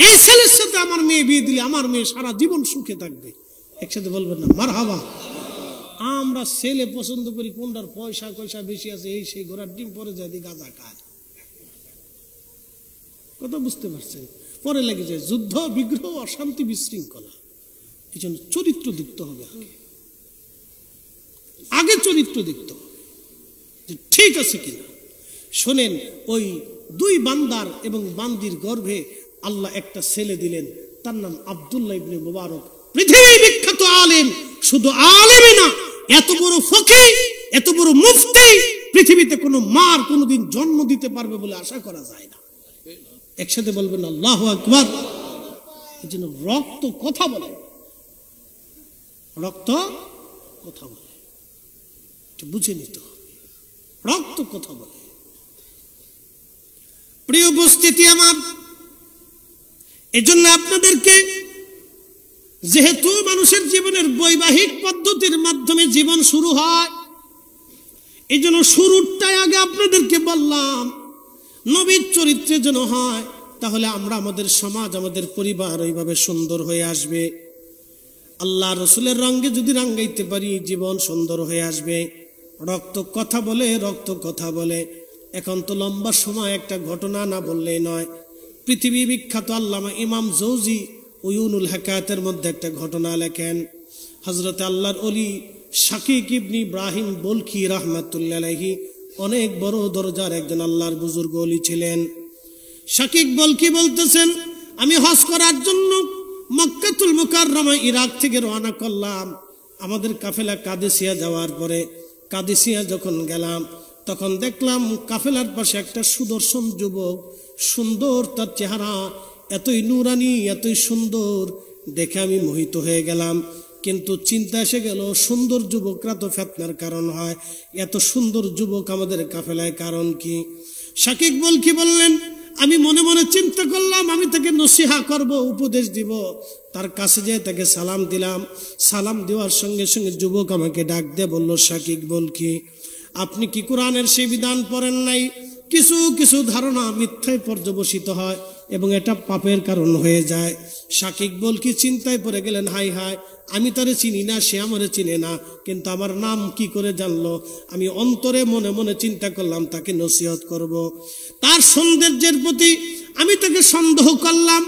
এই ছেলের সাথে আমার মেয়ে বিয়ে দিলে আমার মেয়ে সারা জীবন সুখে থাকবে। একসাথে বলবেন না মারহাবা। আমরা ছেলে পছন্দ করি কোনটার পয়সা পয়সা বেশি আছে, এই সেই ঘোড়ার ডিম, পরে যদি গাঁজা খায়। কথা বুঝতে পারছেন? পরে লেগে যায় যুদ্ধ, বিগ্রহ, অশান্তি, বিশৃঙ্খলা। এই জন্য চরিত্র দেখতে হবে, আগে চরিত্র দেখতে হবে যে ঠিক আছে কিনা। শোনেন, ওই 2 বান্দার এবং বান্দির গর্ভে আল্লাহ একটা ছেলে দিলেন, তার নাম আব্দুল্লাহ ইবনে মুবারক। পৃথিবী বিখ্যাত আলেম, শুধু আলেমই না, এত বড় ফকিহ, এত বড় মুফতি পৃথিবীতে কোনো মার কোনোদিন জন্ম দিতে পারবে বলে আশা করা যায় না। একসাথে বলবেন আল্লাহু আকবার। এই জন্য রক্ত কথা বলে, রক্ত কথা বলে, বুঝে নিতে হবে, রক্ত কথা বলে। প্রিয় উপস্থিতি আমার, এজন্য আপনাদেরকে, যেহেতু মানুষের জীবনের বৈবাহিক পদ্ধতির মাধ্যমে জীবন শুরু হয়, এই জন্য শুরুটাই আগে আপনাদেরকে বললাম, নবীর চরিত্রে যেন হয়, তাহলে আমরা আমাদের সমাজ, আমাদের পরিবার ওইভাবে সুন্দর হয়ে আসবে। আল্লাহ রসুলের রঙে যদি রাঙ্গাইতে পারি, জীবন সুন্দর হয়ে আসবে। রক্ত কথা বলে, রক্ত কথা বলে। এখন তো লম্বা সময় একটা ঘটনা না বললেই নয়। পৃথিবী বিখ্যাত আল্লামা ইমাম জৌজি উয়ুনুল হাকায়াতের মধ্যে একটা ঘটনা লেখেন। হযরত আল্লাহর ওলি শাকিক ইবনে ইব্রাহিম বলখি রাহমাতুল্লাহ আলাইহি অনেক বড় দরজার একজন আল্লাহর বুজুর্গ ওলি ছিলেন। শাকিক বলখি বলতেছেন, আমি হজ করার জন্য মক্কাতুল মুকাররমা ইরাক থেকে রওনা করলাম। আমাদের কাফেলা কাদেসিয়া যাওয়ার পরে, কাদেসিয়া যখন গেলাম তখন দেখলাম কাফেলার পাশে একটা সুদর্শন যুবক, সুন্দর তার চেহারা, এতই নুরানি, এতই সুন্দর, দেখে আমি মোহিত হয়ে গেলাম। কিন্তু চিন্তা এসে গেল, সুন্দর যুবকরা তো ফিতনার কারণ হয়, এত সুন্দর যুবক আমাদের কাফেলায় কারণ কি? শাকিক বলখি বললেন, আমি মনে মনে চিন্তা করলাম আমি তাকে নসিহা করব, উপদেশ দিব। তার কাছে যেয়ে তাকে সালাম দিলাম। সালাম দেওয়ার সঙ্গে সঙ্গে যুবক আমাকে ডাক দিয়ে বলল, শাকিক বলখি, আপনি কি কোরআনের সেই বিধান পড়েন নাই? কিছু কিছু ধারণা মিথ্যায় পর্যবসিত হয় এবং এটা পাপের কারণ হয়ে যায়। শাকিক বলখি চিন্তায় পড়ে গেলেন, হাই হাই, আমি তারে চিনি না, সে আমারে চিনে না, কিন্তু আমার নাম কি করে জানলো? আমি অন্তরে মনে মনে চিন্তা করলাম তাকে নসিহত করব। তার সৌন্দর্যের প্রতি আমি তাকে সন্দেহ করলাম।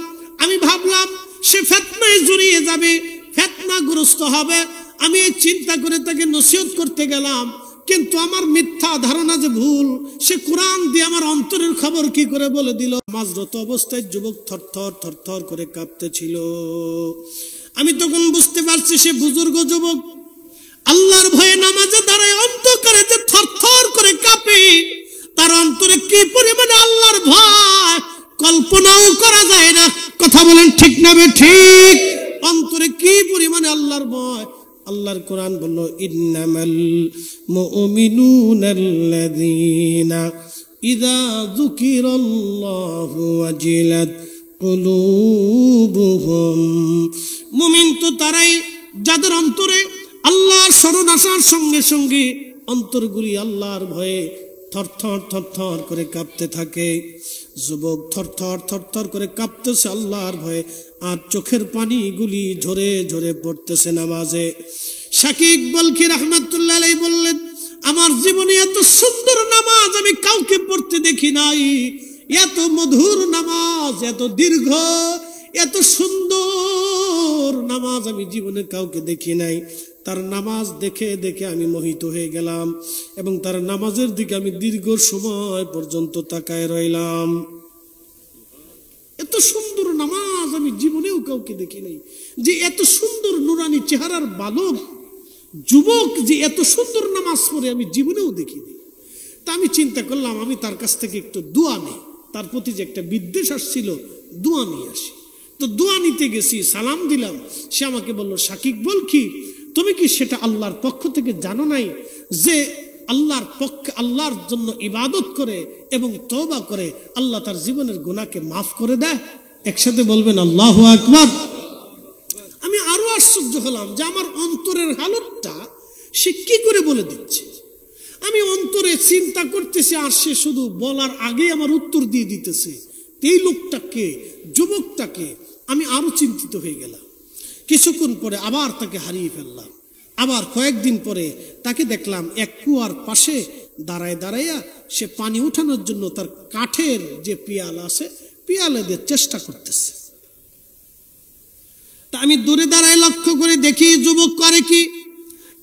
আমি ভাবলাম সে ফিতনায় জড়িয়ে যাবে, ফিতনাগ্রস্ত হবে। আমি এই চিন্তা করে তাকে নসিহত করতে গেলাম, কিন্তু আমার মিথ্যা ধারণা যে ভুল, সে কোরআন দিয়ে আমার অন্তরের খবর কি করে বলে দিল। মাজরত অবস্থায় যুবক থরথর থরথর করে কাঁপতেছিল। আমি তখন বুঝতে পারছি সে বুজুর্গ যুবক, আল্লাহর ভয়ে নামাজে দাঁড়ায় অন্ধকারে যে থরথর করে কাঁপে, তার অন্তরে কি পরিমাণে আল্লাহর ভয় কল্পনাও করা যায় না। কথা বলেন ঠিক না বে ঠিক? অন্তরে কি পরিমাণে আল্লাহর ভয়, আল্লাহর কোরআন বলল, ইন্নামাল মুমিনুনাল্লাযীনা ইযা যুকিরাল্লাহু ওয়াজিলাত কুলুবুহুম। মুমিন তো তারাই যাদের অন্তরে আল্লাহর স্মরণ আসার সঙ্গে সঙ্গে অন্তরগুলি আল্লাহর ভয়ে থরথর থরথর করে কাঁপতে থাকে। যুবক থরথর থরথর করে কাঁপতেছে আল্লাহর ভয়ে, আর চোখের পানিগুলি ঝরে ঝরে পড়তেছে নামাজে। শাকিব বলখি রাহমাতুল্লাহ আলাইহি বললেন, আমার জীবনে এত সুন্দর নামাজ আমি কাউকে পড়তে দেখি নাই, এত মধুর নামাজ, এত দীর্ঘ, এত সুন্দর নামাজ আমি জীবনে কাউকে দেখি নাই। তার নামাজ দেখে দেখে আমি মোহিত হয়ে গেলাম এবং তার নামাজের দিকে আমি দীর্ঘ সময় পর্যন্ত তাকায় রইলাম। এত সুন্দর নামাজ আমি জীবনেও কাউকে দেখি নাই। যে এত সুন্দর নুরানি চেহারার বালক যুবক যে এত সুন্দর নামাজ পড়ে আমি জীবনেও দেখিনি। তা আমি চিন্তা করলাম আমি তার কাছ থেকে একটু দোয়া নেই, তার প্রতি যে একটা বিদ্বেষ আসছিল, দোয়া নিয়ে আসি। তো দোয়া নিতে গেছি, সালাম দিলাম। সে আমাকে বলল, শাকিব বলখি, তুমি কি সেটা আল্লাহর পক্ষ থেকে জানো নাই যে আল্লাহর পক্ষে আল্লাহর জন্য ইবাদত করে এবং তওবা করে আল্লাহ তার জীবনের গুনাহকে মাফ করে দেয়? একসাথে বলবেন আল্লাহু আকবার। আমি আরো আশ্চর্য হলাম যে আমার অন্তরের হালতটা সে কি করে বলে দিচ্ছে। আমি অন্তরে চিন্তা করতেছি আর সে শুধু বলার আগে আমার উত্তর দিয়ে দিতেছে। এই লোকটাকে, যুবকটাকে আমি আরো চিন্তিত হয়ে গেলাম। কিছুক্ষণ পরে আবার তাকে হারিয়ে ফেললাম। আবার কয়েকদিন পরে তাকে দেখলাম এক কুয়ার পাশে দাঁড়ায় দাঁড়াইয়া সে পানি উঠানোর জন্য তার কাঠের যে পিয়ালা আছে পিয়ালা দিয়ে চেষ্টা করতেছে। তা আমি দূরে দাঁড়ায় লক্ষ্য করে দেখি যুবক করে কি।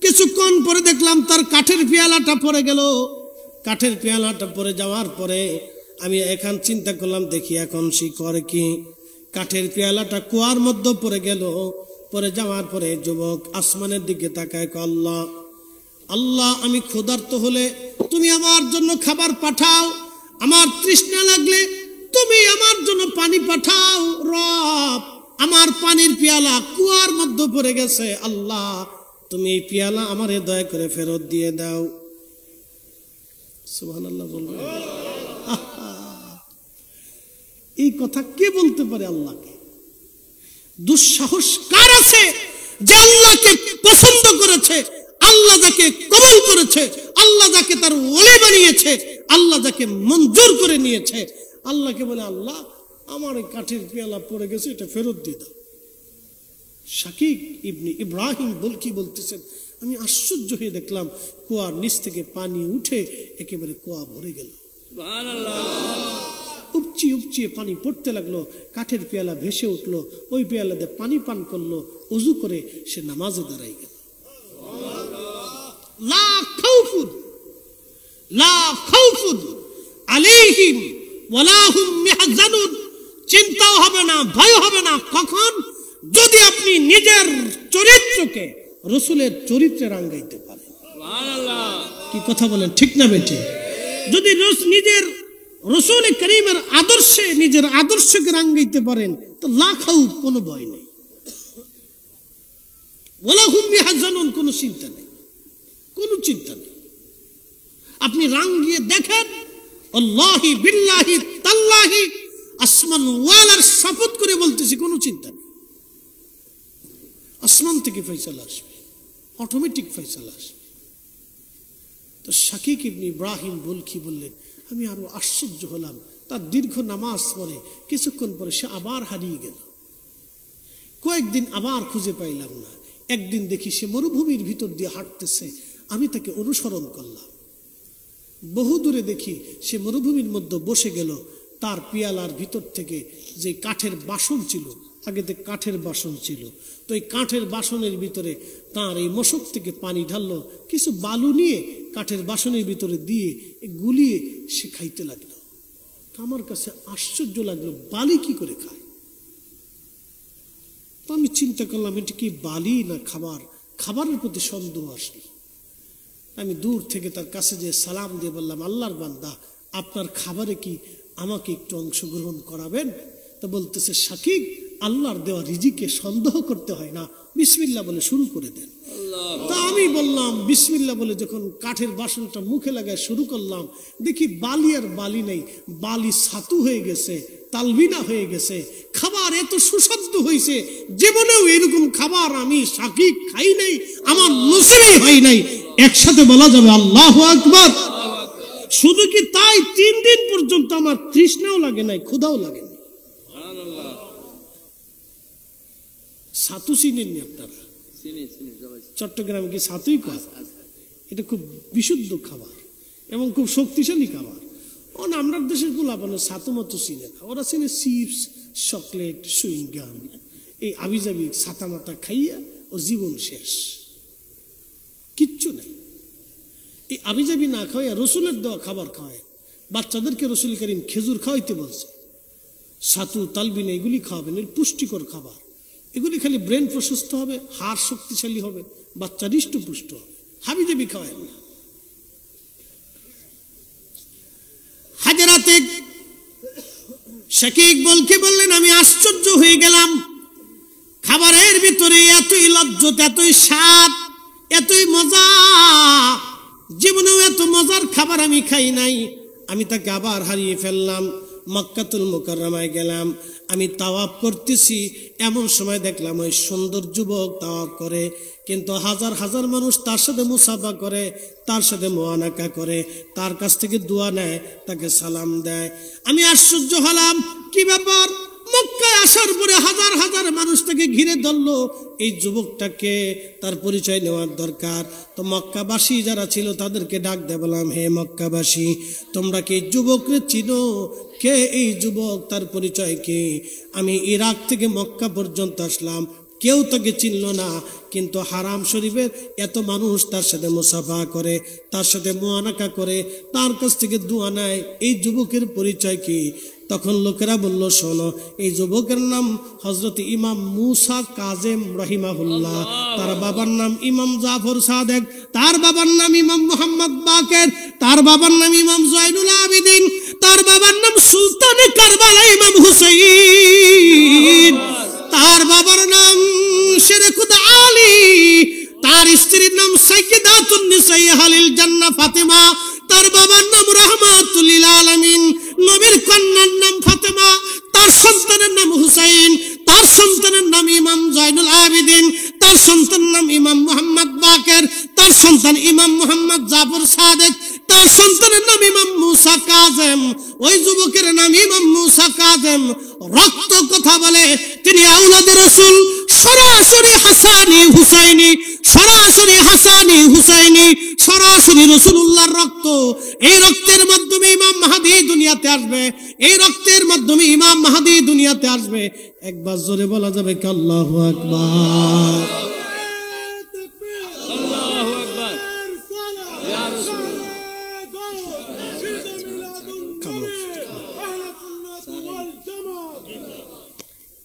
কিছুক্ষণ পরে দেখলাম তার কাঠের পেয়ালাটা পড়ে গেল। কাঠের পেয়ালাটা পড়ে যাওয়ার পরে আমি এখন চিন্তা করলাম, দেখি এখন সে করে কি। কাঠের পেয়ালাটা কুয়ার মধ্যে পড়ে গেল। পরে যাওয়ার পরে যুবক আসমানের দিকে তাকায়, আল্লাহ আল্লাহ, আমি ক্ষুধার্ত হলে তুমি আমার জন্য খাবার পাঠাও, আমার তৃষ্ণা লাগলে তুমি আমার জন্য পানি পাঠাও। রব, আমার পানির পেয়ালা কুয়ার মধ্যে পড়ে গেছে, আল্লাহ তুমি এই পেয়ালা আমারে দয়া করে ফেরত দিয়ে দাও। সুবহানাল্লাহ বলবে। এই কথা কে বলতে পারে আল্লাহকে? দুঃসাহস কার আছে যে আল্লাহকে পছন্দ করেছে, আল্লাহ যাকে কবুল করেছে, আল্লাহ যাকে তার ওলি বানিয়েছে, আল্লাহ যাকে মঞ্জুর করে নিয়েছে, আল্লাহকে বলে আল্লাহ আমার এই কাঠের পেয়ালা পড়ে গেছে, এটা ফেরত দিয়ে দাও। শাকিব ইবনে ইব্রাহিম বলকি বলতেছেন, আমি আশ্চর্য হয়ে দেখলাম কুয়ার নিচ থেকে পানি উঠে একেবারে কুয়া ভরে গেল। উপচি উপচিয়ে পানি পড়তে লাগলো, কাঠের পেয়ালা ভেসে উঠলো, ওই পেয়ালা দিয়ে পানি পান করলো, ওযু করে সে নামাজে দাঁড়াই গেল। লা খাউফুন আলাইহিম ওয়ালা হুম ইয়াহজানুন, চিন্তাও হবে না, ভয় হবে না। কখন? যদি আপনি নিজের চরিত্রকে রাসূলের চরিত্রে রাঙ্গাইতে পারেন। সুবহানাল্লাহ। কি কথা বলেন, ঠিক না বেঠিক? যদি নিজের রাসূল করিমের আদর্শে নিজের আদর্শকে রাঙ্গাইতে পারেন তো লা খাউফ, কোনো ভয় নেই। ওয়ালা হুম ইয়াহজানুন, কোনো চিন্তা নেই, কোনো চিন্তা নেই। আপনি রাঙ্গিয়ে দেখেন, আল্লাহি বিল্লাহি তাল্লাহি, আসমান ওয়ালার শপথ করে বলতেছি, কোনো চিন্তা নেই। আসমান থেকে ফয়সালা আসবে, অটোমেটিক ফয়সালা আসবে। তো শাকিব ইবনে ইব্রাহিম বলকি বললেন, আমি আরো আশ্চর্য হলাম। তার দীর্ঘ নামাজ পরে কিছুক্ষণ পরে সে আবার হারিয়ে গেল। কয়েকদিন আবার খুঁজে পাইলাম না। একদিন দেখি সে মরুভূমির ভিতর দিয়ে হাঁটতেছে, আমি তাকে অনুসরণ করলাম। বহু দূরে দেখি সে মরুভূমির মধ্যে বসে গেল। তার পিয়ালার ভিতর থেকে যে কাঠের বাসন ছিল, আগে তো কাঠের বাসন ছিল, তো এই কাঠের বাসনের ভিতরে তার এই মশক থেকে পানি ঢাললো, কিছু বালু নিয়ে কাঠের বাসনের ভিতরে দিয়ে গুলিয়ে সে খাইতে লাগলো। আমার কাছে আশ্চর্য লাগলো, বালি কি করে খায়? তো আমি চিন্তা করলাম এটা কি বালি না খাবার? খাবারের প্রতি সন্দেহ আসলো। আমি দূর থেকে তার কাছে যে সালাম দিয়ে বললাম, আল্লাহর বান্দা, আপনার খাবারে কি আমাকে একটু অংশগ্রহণ করাবেন? তো বলতেছে, শাকিব আল্লাহর দেওয়া রিজিকে সন্দেহ করতে হয় না, বিসমিল্লাহ বলে শুরু করে দেন। তা আমি বললাম বিসমিল্লাহ বলে যখন কাঠের বাসনটা মুখে লাগায় শুরু করলাম, দেখি বালি আর বালি নেই, বালি ছাতু হয়ে গেছে, তালবিনা হয়ে গেছে। খাবার এত সুস্বাদু হয়েছে, জীবনেও এরকম খাবার আমি সাকি খাই নাই, আমার নসিবই হয় নাই। একসাথে বলা যাবে আল্লাহু আকবার। শুধু কি তাই, 3 দিন পর্যন্ত আমার তৃষ্ণাও লাগে নাই, ক্ষুধাও লাগে নাই। ছাতু চিনেননি আপনারা? চট্টগ্রামে কি ছাতুই কয়? এটা খুব বিশুদ্ধ খাবার এবং খুব শক্তিশালী খাবার। আমরা দেশের পোলাপানে ছাতু মতো চিনে না, ওরা চিনে চিপস, চকলেট, সুইংগাম, এই আবিজাবি ছাতা মাতা খাইয়া ও জীবন শেষ, কিচ্ছু নাই। এই আবিজাবি না খাওয়াইয়া রসুলের দেওয়া খাবার খাওয়ায়। বাচ্চাদেরকে রসুল করিম খেজুর খাওয়াইতে বলছে, ছাতু তালবিন এগুলি খাওয়াবেন, এর পুষ্টিকর খাবার। এগুলি খালি ব্রেন প্রশস্ত হবে, হাড় শক্তিশালী হবে, বাচ্চা হৃষ্টপুষ্ট হবে, হাবিজাবি খাওয়ায় না। হাজরাতে শাকিক বলকে বললেন, আমি আশ্চর্য হয়ে গেলাম, খাবারের ভিতরে এতই লজ্জত, এতই স্বাদ, এতই মজা, জীবনেও এত মজার খাবার আমি খাই নাই। আমি তাকে আবার হারিয়ে ফেললাম। মক্কাতুল মুকাররমায় গেলাম, আমি তাওয়াফ করতেছি, এমন সময় দেখলাম ওই সুন্দর যুবক তাওয়াফ করে, কিন্তু হাজার হাজার মানুষ তার সাথে মুসাফা করে, তার সাথে মুআনাকা করে, তার কাছ থেকে দোয়া নেয়, তাকে সালাম দেয়। আমি আশ্চর্য হলাম, কি ব্যাপার? মক্কায় আসার পরে হাজার হাজার মানুষ তাকে ঘিরে ধরলো, এই যুবকটাকে তার পরিচয় নেওয়ার দরকার। তো মক্কাবাসী যারা ছিল তাদেরকে ডাক দিয়ে বললাম, হে মক্কাবাসী, তোমরা কি যুবকরে চিনো? কে এই যুবক, তার পরিচয় কি? আমি ইরাক থেকে মক্কা পর্যন্ত আসলাম, কেউ তাকে চিনল না, কিন্তু হারাম শরীফের এত মানুষ তার সাথে মুসাফা করে, তার সাথে মুআনাকা করে, তার কাছ থেকে দোয়া নেয়, এই যুবকের পরিচয় কি? তখন লোকেরা বলল, শোনো, এই যুবকের নাম হযরত ইমাম মুসা কাজেম রাহিমাহুল্লাহ, তার বাবার নাম ইমাম জাফর সাদেক, তার বাবার নাম ইমাম মুহাম্মদ বাকের, তার বাবার নাম ইমাম জয়নুল আবিদিন, তার বাবার নাম সুলতানে কারবালা ইমাম হুসাইন, তার বাবার নাম শেরে খুদা আলী, তার স্ত্রীর নাম সাইয়্যিদাতুন নিসাই আহলিল জান্নাহ ফাতেমা, তার বাবার নাম রাহমাতুল লিল আলামিন, নবীর কন্যার নাম ফাতেমা, তার সন্তানের নাম হুসাইন, তার সন্তানের নাম ইমাম জয়নুল আবিদিন, তার সন্তানের নাম ইমাম মুহাম্মদ বাকের, তার সন্তান ইমাম মুহাম্মদ জাফর সাদেক, তার সন্তানের নাম ইমাম মুসা কাজেম। ওই যুবকের নাম ইমাম মুসা কাজেম। রক্ত কথা বলে, তিনি আওলাদে রাসূল, সরাসরি হাসানি হুসাইনি, সরাসরি হাসানি হুসাইনি, সরাসরি রাসূলুল্লাহর রক্ত। এই রক্তের মাধ্যমে ইমাম মাহদী দুনিয়াতে আসবে, এই রক্তের মাধ্যমে ইমাম মাহদী দুনিয়াতে আসবে। একবার জোরে বলা যাবে কি আল্লাহু আকবার? আল্লাহু আকবার। ইয়া রাসূলুল্লাহ।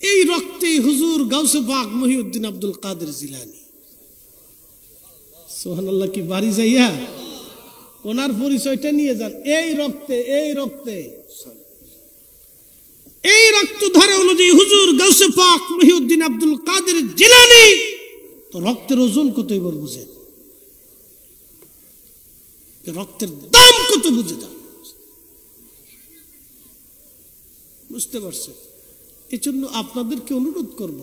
এই রক্তে হুজুর গাউসে পাক মহিউদ্দিন আব্দুল কাদের জিলানী, সুবহানাল্লাহ, কি বাড়ি যাইয়া ওনার পরিচয়টা নিয়ে যান। এই রক্তে, এই রক্তে, এই রক্ত ধারা অনুযায়ী হুজুর গাউসে পাক মহিউদ্দিন আব্দুল কাদের জিলানী, তো রক্তের ওজন কত এবার বুঝে, রক্তের দাম কত বুঝে যান, বুঝতে পারছেন? এই জন্য আপনাদেরকে অনুরোধ করব,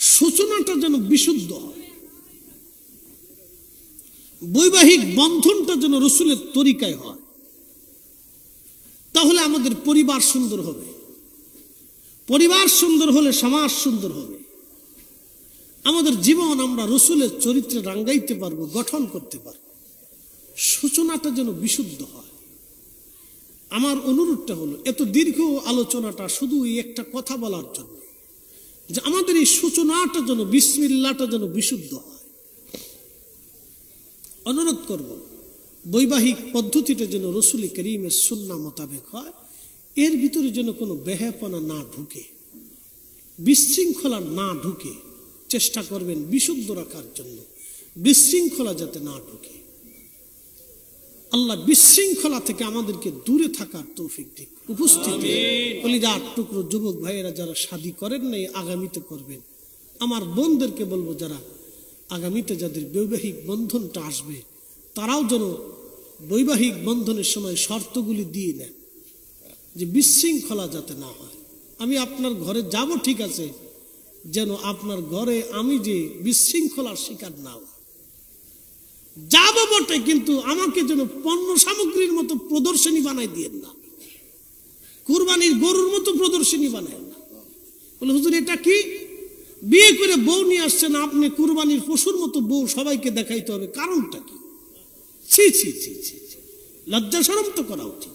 সূচনাটা যেন বিশুদ্ধ হয়, বৈবাহিক বন্ধনটা যেন রসুলের তরিকায় হয়, তাহলে আমাদের পরিবার সুন্দর হবে। পরিবার সুন্দর হলে সমাজ সুন্দর হবে। আমাদের জীবন আমরা রসুলের চরিত্রে রাঙ্গাইতে পারবো, গঠন করতে পারবো। সূচনাটা যেন বিশুদ্ধ হয়। আমার অনুরোধটা হলো, এত দীর্ঘ আলোচনাটা শুধু একটা কথা বলার জন্য, যে আমাদের এই সূচনাটা যেন, বিসমিল্লাহটা যেন বিশুদ্ধ হয়। অনুরোধ করব, বৈবাহিক পদ্ধতিটা যেন রসুল করিমের সুন্নাহ মোতাবেক হয়, এর ভিতরে যেন কোনো বেহাপনা না ঢুকে, বিশৃঙ্খলা না ঢুকে। চেষ্টা করবেন বিশুদ্ধ রাখার জন্য, বিশৃঙ্খলা যাতে না ঢুকে। আল্লাহ বিশৃঙ্খলা থেকে আমাদেরকে দূরে থাকার তৌফিক দিক। উপস্থিতি কলিজার টুকরো যুবক ভাইয়েরা যারা শাদী করেন নাই, আগামীতে করবেন, আমার বোনদেরকে বলবো যারা আগামীতে যাদের বৈবাহিক বন্ধনটা আসবে তারাও যেন বৈবাহিক বন্ধনের সময় শর্তগুলি দিয়ে নেন, যে বিশৃঙ্খলা যাতে না হয়। আমি আপনার ঘরে যাব ঠিক আছে, যেন আপনার ঘরে আমি যে বিশৃঙ্খলার শিকার না হই। যাব বটে, কিন্তু আমাকে যেন পণ্য সামগ্রীর মতো প্রদর্শনী বানাই দিয়েন না, কুরবানির গরুর মতো প্রদর্শনী বানায় না। বলে হুজুর এটা কি? বিয়ে করে বউ নিয়ে আসছেন আপনি, কুরবানির পশুর মতো বউ সবাইকে দেখাইতে হবে, কারণটা কি? ছি ছি ছি ছি, লজ্জা শরম তো করা উচিত।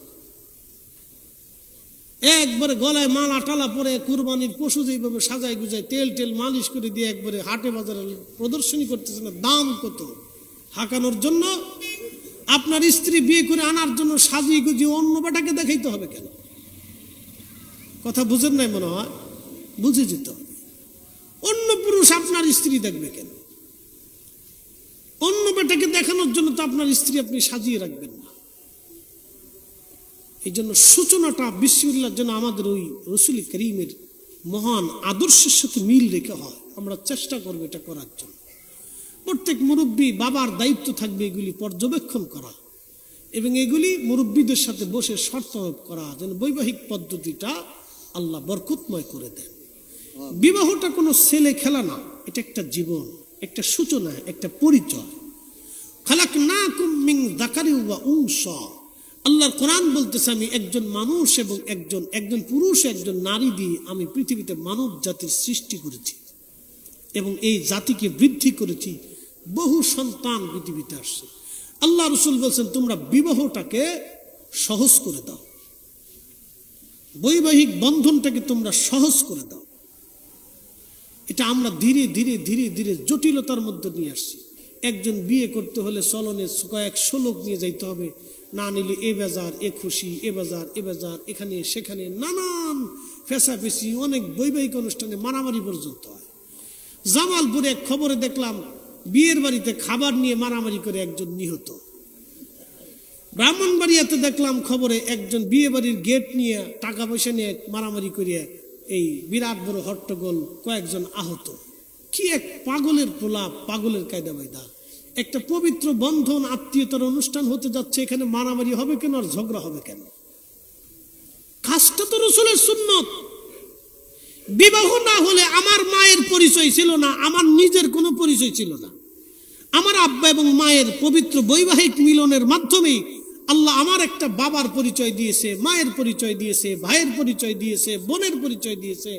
একবারে গলায় মালা টালা পরে কুরবানির পশু যেভাবে সাজায় গুজায় তেল টেল মালিশ করে দিয়ে একবারে হাটে বাজারে প্রদর্শনী করতেছে না, দাম কত হাঁকানোর জন্য। আপনার স্ত্রী বিয়ে করে আনার জন্য সাজিয়ে গুজিয়ে অন্য বেটাকে দেখাইতে হবে কেন? কথা বুঝেন নাই মনে হয়? বুঝে যেত। অন্য পুরুষ আপনার স্ত্রী দেখবে কেন? অন্য বেটাকে দেখানোর জন্য তো আপনার স্ত্রী আপনি সাজিয়ে রাখবেন না। এই জন্য সূচনাটা বিসমিল্লাহর জন্য আমাদের ওই রাসূল করিমের মহান আদর্শের সাথে মিল রেখে হয়। আমরা চেষ্টা করবো এটা করার জন্য। প্রত্যেক মুরব্বী বাবার দায়িত্ব থাকবে এগুলি পর্যবেক্ষণ করা এবং এগুলি মুরব্বীদের সাথে বসে শর্ত করা, যেন বৈবাহিক পদ্ধতিটা আল্লাহ বরকতময় করে দেন। বিবাহটা কোনো ছেলে খেলা না, এটা একটা জীবন, একটা সূচনা, একটা পরিচয়। খালাকনাকুম মিন যাকারিন ওয়া উনসা, আল্লাহর কোরআন বলতেছে আমি একজন মানুষ এবং একজন পুরুষ একজন নারী দিয়ে আমি পৃথিবীতে মানব জাতির সৃষ্টি করেছি এবং এই জাতিকে বৃদ্ধি করেছি। বহু সন্তান পৃথিবীতে আসছে। আল্লাহ রাসূল বলছেন তোমরা বিবাহটাকে সহজ করে দাও, বৈবাহিক বন্ধনটাকে তোমরা সহজ করে দাও। এটা আমরা ধীরে ধীরে ধীরে ধীরে জটিলতার মধ্যে নিয়ে আসছি। একজন বিয়ে করতে হলে চলনে কয়েক শ্লোক নিয়ে যাইতে হবে, না নিলে এ বাজার এ খুশি, এ বাজার এ বাজার, এখানে সেখানে নানান ফেসাফেসি, অনেক বৈবাহিক অনুষ্ঠানে মারামারি পর্যন্ত হয়। জামালপুরে এক খবরে দেখলাম বিয়ের বাড়িতে খাবার নিয়ে মারামারি করে একজন নিহত। ব্রাহ্মণবাড়িয়াতে দেখলাম খবরে একজন বিয়ে বাড়ির গেট নিয়ে টাকা পয়সা নিয়ে মারামারি করিয়া এই বিরাট বড় হট্টগোল, কয়েকজন আহত। কি এক পাগলের প্রলাপ, পাগলের কায়দা বায়দা। একটা পবিত্র বন্ধন আত্মীয়তার অনুষ্ঠান হতে যাচ্ছে, এখানে মারামারি হবে কেন আর ঝগড়া হবে কেন? কাজটা তো রাসূলের সুন্নত। বিবাহ না হলে আমার মায়ের পরিচয় ছিল না, আমার নিজের কোনো পরিচয় ছিল না। আমার আব্বা এবং মায়ের পবিত্র বৈবাহিক মিলনের মাধ্যমেই আল্লাহ আমার একটা বাবার পরিচয় দিয়েছে, মায়ের পরিচয় দিয়েছে, ভাইয়ের পরিচয় দিয়েছে, বোনের পরিচয় দিয়েছে,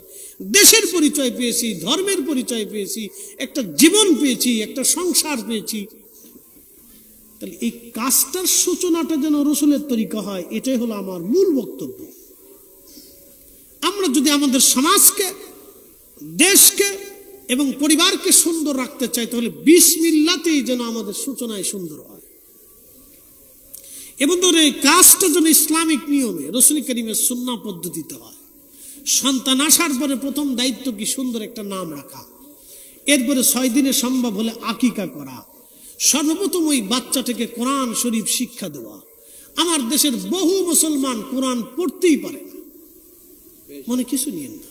দেশের পরিচয় পেয়েছি, ধর্মের পরিচয় পেয়েছি, একটা জীবন পেয়েছি, একটা সংসার পেয়েছি। তাহলে এই কাজটার সূচনাটা যেন রাসূলের তরিকা হয়, এটাই হলো আমার মূল বক্তব্য। আমরা যদি আমাদের সমাজকে, দেশকে এবং পরিবারকে সুন্দর রাখতে চাই, তাহলে বিসমিল্লাতেই যেন আমাদের সূচনায় সুন্দর হয় এবং এই কাজটা যেন ইসলামিক নিয়মে রাসূল করিমের সুন্নাহ পদ্ধতিতে হয়। সন্তান আসার পরে প্রথম দায়িত্ব কি? সুন্দর একটা নাম রাখা। এরপরে 6 দিনে সম্ভব হলে আকিকা করা। সর্বপ্রথম ওই বাচ্চাটাকে কোরআন শরীফ শিক্ষা দেওয়া। আমার দেশের বহু মুসলমান কোরআন পড়তেই পারে না, মনে কিছু নিয়ে না।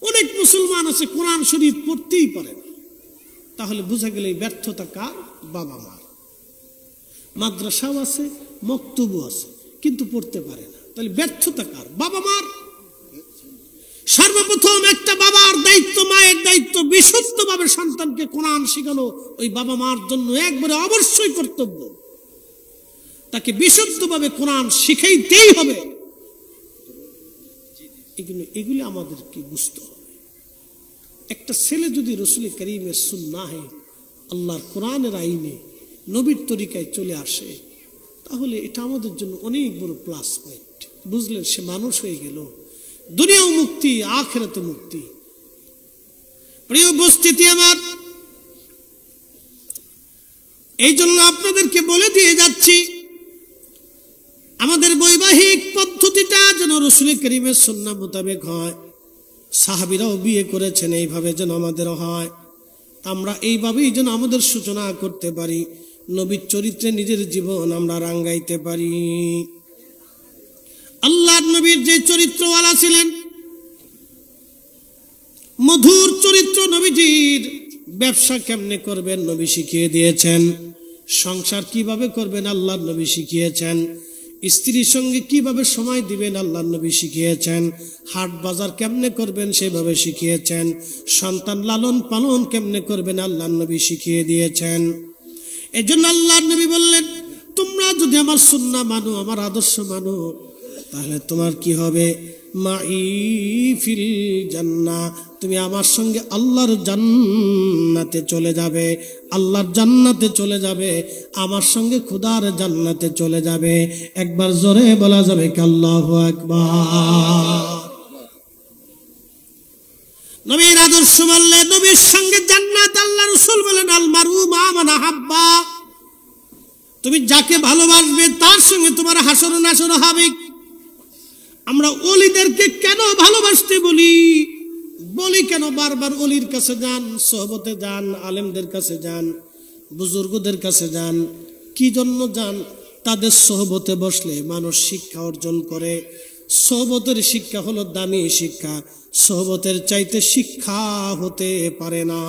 অনেক মুসলমান আছে কোরআন শরীফ পড়তেই পারে না। তাহলে বোঝা গেল এই ব্যর্থতা কার? বাবা মার। মাদ্রাসাও আছে, মক্তবও আছে, কিন্তু পড়তে পারে না। তাহলে ব্যর্থতা কার? বাবা মার। সর্বপ্রথম একটা বাবার দায়িত্ব, মায়ের দায়িত্ব, বিশুদ্ধভাবে সন্তানকে কোরআন শেখানো ওই বাবা মার জন্য একবারে অবশ্যই কর্তব্য। তাকে বিশুদ্ধভাবে কোরআন শিখাইতেই হবে। এগুলি আমাদেরকে বুঝতে হবে। একটা ছেলে যদি রাসূল করিমের সুন্নাহে, আল্লাহর কোরআনের আইনে, নবীর তরিকায় চলে আসে, তাহলে এটা আমাদের জন্য অনেক বড় প্লাস পয়েন্ট। বুঝলেন? সে মানুষ হয়ে গেল, দুনিয়াও মুক্তি, আখিরাতে মুক্তি। প্রিয় উপস্থিতি আমার, এই জন্য আপনাদেরকে বলে দিয়ে যাচ্ছি, আমাদের বৈবাহিক পদ্ধতিটা যেন রাসূল করিমের সুন্নাহ মোতাবেক হয়। সাহাবীরাও বিয়ে করেছেন এইভাবে, যেন আমাদেরও হয়। আমরা এইভাবেই যেন আমাদের সূচনা করতে পারি। নবীর চরিত্রে নিজের জীবন আমরা রাঙ্গাইতে পারি। আল্লাহর নবীর যে চরিত্রওয়ালা ছিলেন, মধুর চরিত্র নবীজির, ব্যবসা কেমনে করবেন নবী শিখিয়ে দিয়েছেন, সংসার কিভাবে করবেন আল্লাহর নবী শিখিয়েছেন, স্ত্রীর সঙ্গে কিভাবে সময় দিবেন আল্লাহর নবী শিখিয়েছেন, হাট বাজার কেমনে করবেন সেভাবে শিখিয়েছেন, সন্তান লালন পালন কেমনে করবেন আল্লাহর নবী শিখিয়ে দিয়েছেন। এজন্য আল্লাহর নবী বললেন, তোমরা যদি আমার সুন্নাহ মানো, আমার আদর্শ মানো, তাহলে তোমার কি হবে? মাই ফিল জান্নাহ, তুমি আমার সঙ্গে আল্লাহর জান্নাতে চলে যাবে, আল্লাহর জান্নাতে চলে যাবে, আমার সঙ্গে খোদার জান্নাতে চলে যাবে। একবার জোরে বলা যাবে কি আল্লাহু আকবার। নবীর আদর্শ বললে নবীর সঙ্গে জান্নাত। আল্লাহ রাসূল বলেন, আল মারু মা মান আহাব্বা, তুমি যাকে ভালোবাসবে তার সঙ্গে তোমার হাসর নাসর হবে। আমরা ওলিদেরকে কেন ভালোবাসতে বলি কেন? বারবার ওলির কাছে যান, সোহবতে যান, আলেমদের কাছে যান, বুজুর্গদের কাছে যান। কি জন্য যান? তাদের সোহবতে বসলে মানুষ শিক্ষা অর্জন করে। সোহবতের শিক্ষা হলো দামি শিক্ষা, সোহবতের চাইতে শিক্ষা হতে পারে না।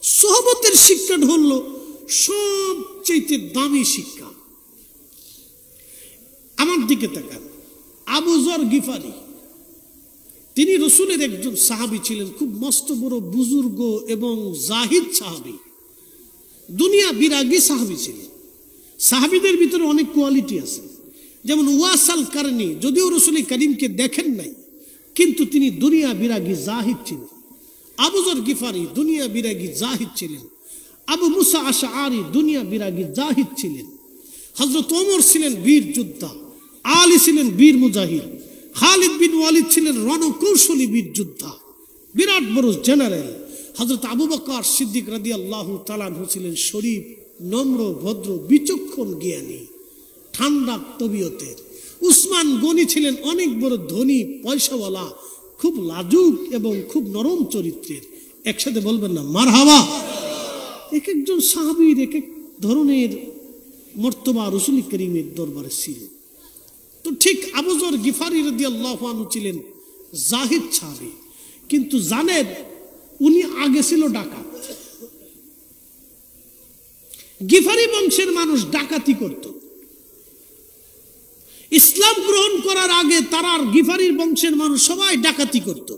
সোহবতের শিক্ষাটা হলো সবচাইতে দামি শিক্ষা। আমার দিকে তাকান, আবু যর গিফারি, তিনি রসুলের একজন সাহাবী ছিলেন, খুব মস্ত বড় বুজুর্গ এবং জাহিদ সাহাবী, দুনিয়া বিরাগী সাহাবী ছিলেন। সাহাবীদের ভিতরে অনেক কোয়ালিটি আছে, যেমন ওয়াসাল কারনি, যদিও রসুল করিমকে দেখেন নাই, কিন্তু তিনি দুনিয়া বিরাগী জাহিদ ছিলেন। আবু যর গিফারি দুনিয়া বিরাগী জাহিদ ছিলেন। আবু মুসা আশআরী দুনিয়া বিরাগী জাহিদ ছিলেন। হযরত ওমর ছিলেন বীর যোদ্ধা, আলী ছিলেন বীর মুজাহিদ, খালিদ বিন ওয়ালিদ ছিলেন রণকৌশলী বীর যোদ্ধা, বিরাট বড় জেনারেল। হযরত আবু বকর সিদ্দিক রাদিয়াল্লাহু তাআলা আনহু ছিলেন শরীফ, নম্র, ভদ্র, বিচক্ষণ, জ্ঞানী, ঠান্ডা তবিয়তের। উসমান গনি ছিলেন অনেক বড় ধনী, পয়সাওয়ালা, খুব লাজুক এবং খুব নরম চরিত্রের। একসাথে বলবেন না মারহাবা? এক একজন সাহাবীর এক এক ধরনের মর্তবা রাসূল করিমের দরবারে ছিল। তো ঠিক আবু যর গিফারি রাদিয়াল্লাহু আনহু ছিলেন জাহিদ সাহাবী, কিন্তু জানেন উনি আগে ছিল ডাকাত। গিফারি বংশের মানুষ ডাকাতি করত। ইসলাম গ্রহণ করার আগে তারা গিফারির বংশের মানুষ সবাই ডাকাতি করত।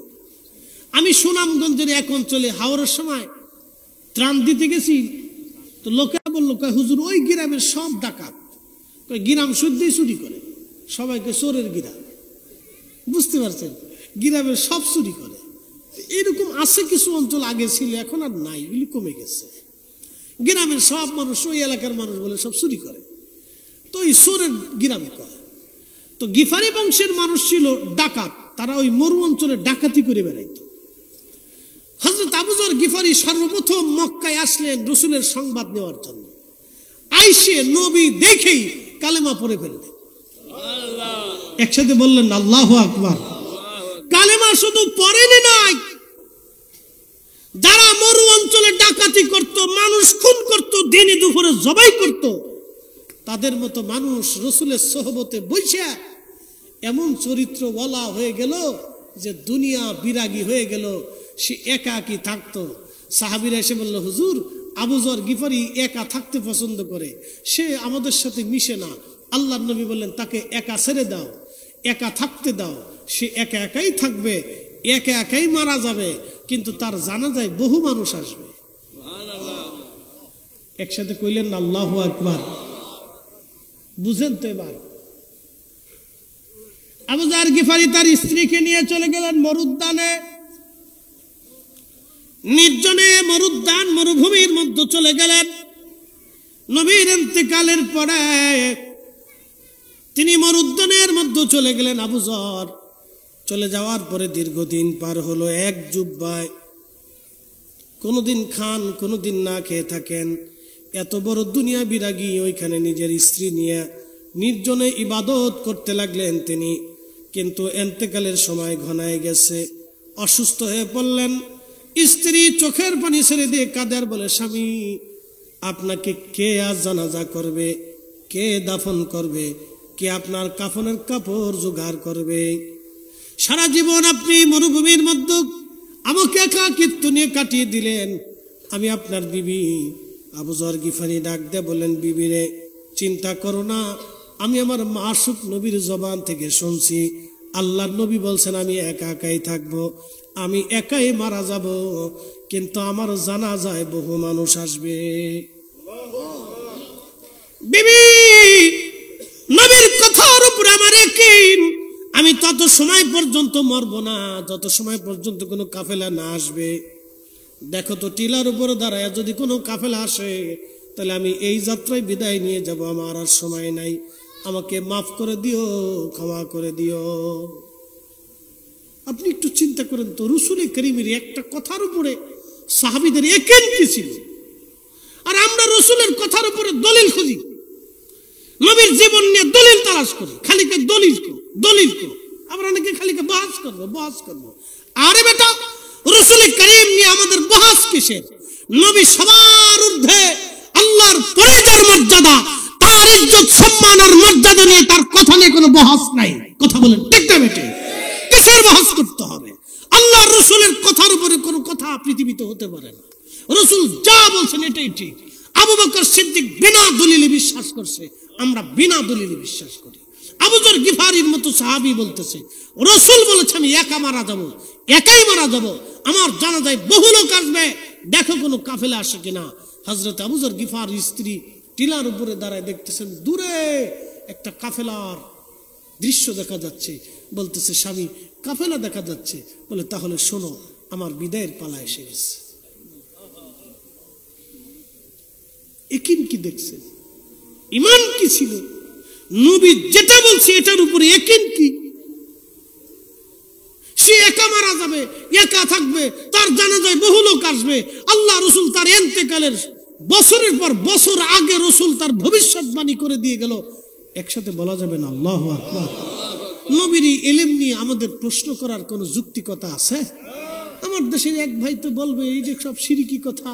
আমি সুনামগঞ্জের এক অঞ্চলে হাওড়ের সময় ত্রাণ দিতে গেছি, তো লোকে বললো, হুজুর ওই গ্রামের সব ডাকাত, গ্রাম শুদ্ধই চুরি করে, সবাইকে চোরের গ্রাম। বুঝতে পারছেন, গ্রামের সব চুরি করে। এরকম আছে কিছু অঞ্চল আগে ছিল, এখন আর নাই, এগুলি কমে গেছে। গ্রামের সব মানুষ, ওই এলাকার মানুষ বলে সব চুরি করে, তো ওই চোরের গ্রামে করে। তো গিফারি বংশের মানুষ ছিল ডাকাত, তারা ওই মরু অঞ্চলে ডাকাতি করে বেড়াইত। হযরত আবু যর গিফারি সর্বপ্রথম মক্কায় আসলেন রাসূলের সংবাদ নেওয়ার জন্য। আইসে নবী দেখেই কালেমা পড়ে ফেললেন। একসাথে বললেন আল্লাহু আকবার। কালেমা শুধু পড়েনি নাই, যারা মরু অঞ্চলে ডাকাতি করত, মানুষ খুন করত, দিনে দুপুরে জবাই করত, তাদের মতো মানুষ রাসূলের সোহবতে বসে এমন চরিত্রওয়ালা হয়ে গেল যে দুনিয়া বিরাগী হয়ে গেল। সে একাকী থাকতো। সাহাবীরা এসে বলল, হুজুর আবু যর গিফারি একা থাকতে পছন্দ করে, সে আমাদের সাথে মিশে না। আল্লাহর নবী বললেন, তাকে একা ছেড়ে দাও, একা থাকতে দাও, সে একা একাই থাকবে, একা একাই মারা যাবে, কিন্তু তার জানাজায় বহু মানুষ আসবে। একসাথে কইলেন না আল্লাহু আকবার? বুঝেন তো এবার? আবু যর গিফারি তার স্ত্রীকে নিয়ে চলে গেলেন মরুদ্যানে, নির্জনে মরুদ্যান, মরুভূমির মধ্যে চলে গেলেন। নবীর ইন্তেকালের পরে তিনি মরুদ্যানের মধ্যে চলে গেলেন। আবু যর চলে যাওয়ার পরে দীর্ঘদিন পার হলো, এক জুব্বায় কোনোদিন খান, কোনোদিন না খেয়ে থাকেন। এত বড় দুনিয়া বিরাগী, ওইখানে নিজের স্ত্রী নিয়ে নির্জনে ইবাদত করতে লাগলেন তিনি। কিন্তু ইন্তেকালের সময় ঘনায় গেছে, অসুস্থ হয়ে পড়লেন। স্ত্রী চোখের পানি ছেড়ে দিয়ে কাঁদে আর বলে, স্বামী আপনাকে কে আজ জানাজা করবে, কে দাফন করবে, কে আপনার কাফনের কাপড় জোগাড় করবে? সারা জীবন আপনি মরুভূমির মধ্যে আমাকে একাকিত্ব নিয়ে কাটিয়ে দিলেন। আমি আপনার বিবি আবু যর গিফারি ডাক দিয়ে বলেন, বিবিরে চিন্তা করো না, আমি আমার মাসুক নবীর জবান থেকে শুনছি, আল্লাহর নবী বলছেন আমি একা একাই থাকবো, আমি একাই মারা যাব, কিন্তু আমার জানাজায় বহু মানুষ আসবে। বিবি নবীর কথার উপর আমার ইয়াকিন, আমি তত সময় পর্যন্ত মরবো না যত সময় পর্যন্ত কোনো কাফেলা না আসবে। দেখো তো টিলার উপর দাঁড়ায় যদি কোনো কাফেলা আসে তাহলে আমি এই যাত্রায় বিদায় নিয়ে যাব, আমার আর সময় নাই, আমাকে মাফ করে দিও, ক্ষমা করে দিও। আপনি একটু চিন্তা করেন তো, রাসূল করিমের একটা কথার উপরে সাহাবীদের ইয়াকিন কি ছিল, আর আমরা রাসূলের কথার উপরে দলিল খুঁজি, নবীর জীবন নিয়ে দলিল তালাশ করি, খালিকে দলিল কো দলিল কো, আমরা নাকি খালিকে বহস করবো। আরে বেটা, রাসূল করিম নিয়ে আমাদের বহস কিসের? নবী সবার ঊর্ধ্বে, আল্লাহর পরে যার মর্যাদা, তার ইজ্জত সম্মান আর মর্যাদা নিয়ে তার কথা নিয়ে কোনো বহস নাই। কথা বলেন ঠিক না বেটে? কিসের বহস করতে হবে? আল্লাহর রাসূলের কথার উপরে কোনো কথা পৃথিবীতে হতে পারে না। রাসূল যা বলছেন এটাই ঠিক। আবু বকর সিদ্দিক বিনা দলিলে বিশ্বাস করছে, আমরা বিনা দলিলে বিশ্বাস করি। আবু যর গিফারির মতো সাহাবী বলতেছে, রাসূল বলেছে আমি একা মারা যাব, একাই মারা যাব, আমার জানাজায় বহু লোক আসবে, দেখো কোনো কাফেলা আসে কিনা। হযরত আবু যর গিফারির স্ত্রী টিলার উপরে দাঁড়ায় দেখতেছেন দূরে একটা কাফেলার দৃশ্য দেখা যাচ্ছে, বলতেছে স্বামী কাফেলা দেখা যাচ্ছে, বলে তাহলে শোনো আমার বিদায়ের পালা এসে গেছে। একিন কি দেখছেন? ঈমান কি ছিল? নবী যেটা বলছে এটার উপরে একিন কি? সে একা মারা যাবে, একা থাকবে, তার জানাজায় বহু লোক আসবে। আল্লাহ রাসূল তার ইন্তেকালের বছরের পর বছর আগে রাসূল তার ভবিষ্যৎবাণী করে দিয়ে গেল, একসাথে বলা যাবে না আল্লাহু আকবার। নবীর ইলম নিয়ে আমাদের প্রশ্ন করার কোনো যুক্তিকতা আছে? আমার দেশের এক ভাই তো বলবে এই যে সব শিরকি কথা,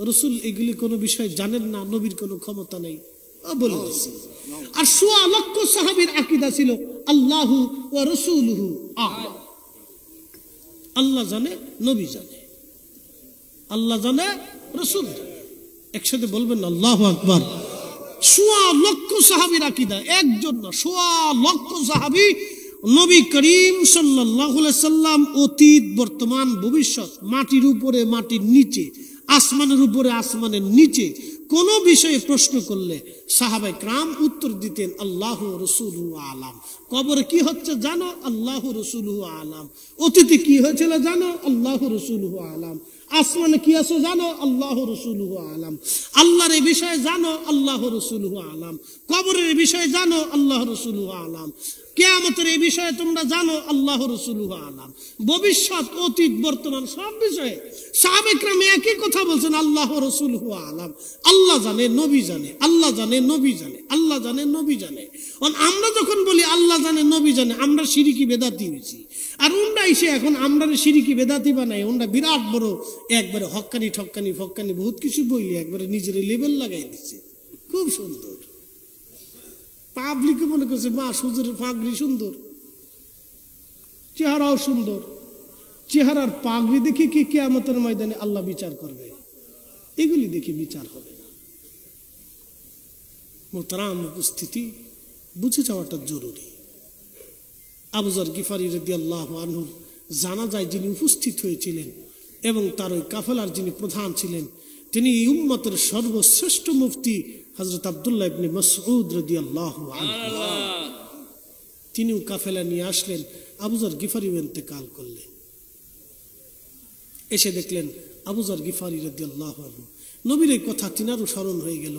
রাসূল এগুলি কোনো বিষয় জানেন না, নবীর কোনো ক্ষমতা নেই, বলে দিচ্ছি। আর ১৬ লক্ষ সাহাবীর আকীদা ছিল আল্লাহু ওয়া রাসূলুহু আ'লাম, আল্লাহ জানে, নবী জানে, আল্লাহ জানে, রাসূল জানে। একসাথে বলবেন না আল্লাহু আকবার। ১৬ লক্ষ সাহাবীর আকীদা, একজন না, ১৬ লক্ষ সাহাবী নবী করিম সাল্লাল্লাহু আলাইহি সাল্লাম অতীত বর্তমান ভবিষ্যৎ, মাটির উপরে মাটির নিচে, আসমানের উপরে আসমানের নিচে কোন বিষয়ে প্রশ্ন করলে সাহাবায়ে কেরাম উত্তর দিতেন আল্লাহু রাসূলুহু আ'লাম। কবরে কি হচ্ছে জানো? আল্লাহু রাসূলুহু আ'লাম। অতীতে কি হয়েছিল জানো? আল্লাহু রাসূলুহু আ'লাম। আসমানে কি আছে জানো? আল্লাহু রাসূলুহু আ'লাম। আল্লাহর এই বিষয়ে জানো? আল্লাহু রাসূলুহু আ'লাম। কবরের এই বিষয়ে জানো? আল্লাহু রাসূলুহু আ'লাম। কিয়ামতের এই বিষয়ে তোমরা জানো? আল্লাহু রাসূলুহু আ'লাম। ভবিষ্যৎ, অতীত, বর্তমান সব বিষয়ে সাহাবায়ে কেরাম একই কথা বলছেন আল্লাহু রাসূলুহু আ'লাম। আল্লাহ জানে, নবী জানে, আল্লাহ জানে, নবী জানে, আল্লাহ জানে, নবী জানে। আমরা যখন বলি আল্লাহ জানে, নবী জানে, আমরা শিরকি বেদাতি হয়েছি। আর উন্ডা এসে এখন আমরা শিরকি বেদাতি বানাই, উন্ডা বিরাট বড় একবারে হক্কানি ঠক্কানি ফক্কানি বহুত কিছু বইলি একবারে নিজের লেবেল লাগাই দিচ্ছে। খুব সুন্দর, পাবলিকে মনে করছে মা হুজুরের পাগড়ি সুন্দর, চেহারাও সুন্দর, চেহারার পাগড়ি দেখে কি কিয়ামতের ময়দানে আল্লাহ বিচার করবে? এগুলি দেখে বিচার হবে না। মোহতারাম উপস্থিতি, বুঝে যাওয়াটা জরুরি। আবু যর গিফারি রাদিয়াল্লাহু আনহু জানাজায় যিনি উপস্থিত হয়েছিলেন এবং তার ওই কাফেলার যিনি প্রধান ছিলেন, তিনি এই উম্মতের সর্বশ্রেষ্ঠ মুফতি হযরত আব্দুল্লাহ ইবনে মাসউদ রাদিয়াল্লাহু আনহু, তিনিও কাফেলা নিয়ে আসলেন। আবু যর গিফারি ইন্তেকাল করলেন, এসে দেখলেন আবু যর গিফারি রাদিয়াল্লাহু আনহু। নবীর এই কথা তিনারও স্মরণ হয়ে গেল।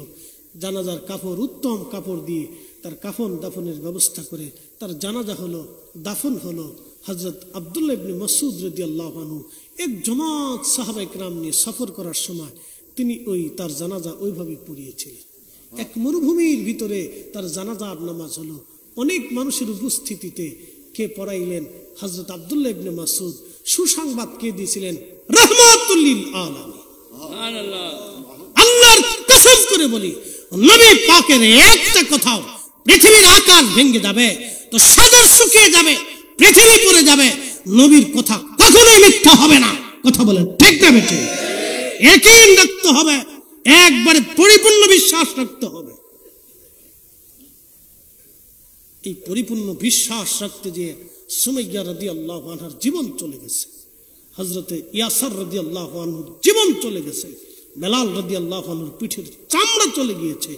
জানাজার কাপড়, উত্তম কাপড় দিয়ে তার কাফন দাফনের ব্যবস্থা করে তার জানাজা হলো, দাফন হলো। হযরত আব্দুল্লাহ ইবনে মাসউদ রাদিয়াল্লাহু আনহু এক জমাত সাহাবায়ে কেরাম নিয়ে সফর করার সময় তিনি ওই তার জানাজা ওইভাবে পড়িয়েছিলেন। এক মরুভূমির ভিতরে তার জানাজার নামাজ হলো, অনেক মানুষের উপস্থিতিতে। কে পড়াইলেন? হযরত আব্দুল্লাহ ইবনে মাসউদ। সুসংবাদ কে দিয়েছিলেন? রাহমাতুল লিল আলামিন, সুবহানাল্লাহ, আল্লাহর কসম করে বলি, নবী পাকের একটা কথাও পৃথিবীর আকাশ ভেঙে যাবে, তো সাগর শুকিয়ে যাবে, পৃথিবী পড়ে যাবে, নবীর কথা কখনোই মিথ্যা হবে না। কথা বলেন ঠিক না বেঠে? ইয়াকিন রাখতে হবে, একবারে পরিপূর্ণ বিশ্বাস রাখতে হবে। এই পরিপূর্ণ বিশ্বাস রাখতে যে সুমাইয়া রাদিয়াল্লাহু আনহার জীবন চলে গেছে, হযরতে ইয়াসার রাদিয়াল্লাহু আনহুর জীবন চলে গেছে, বেলাল রাদিয়াল্লাহু আনহুর পিঠের চামড়া চলে গিয়েছে,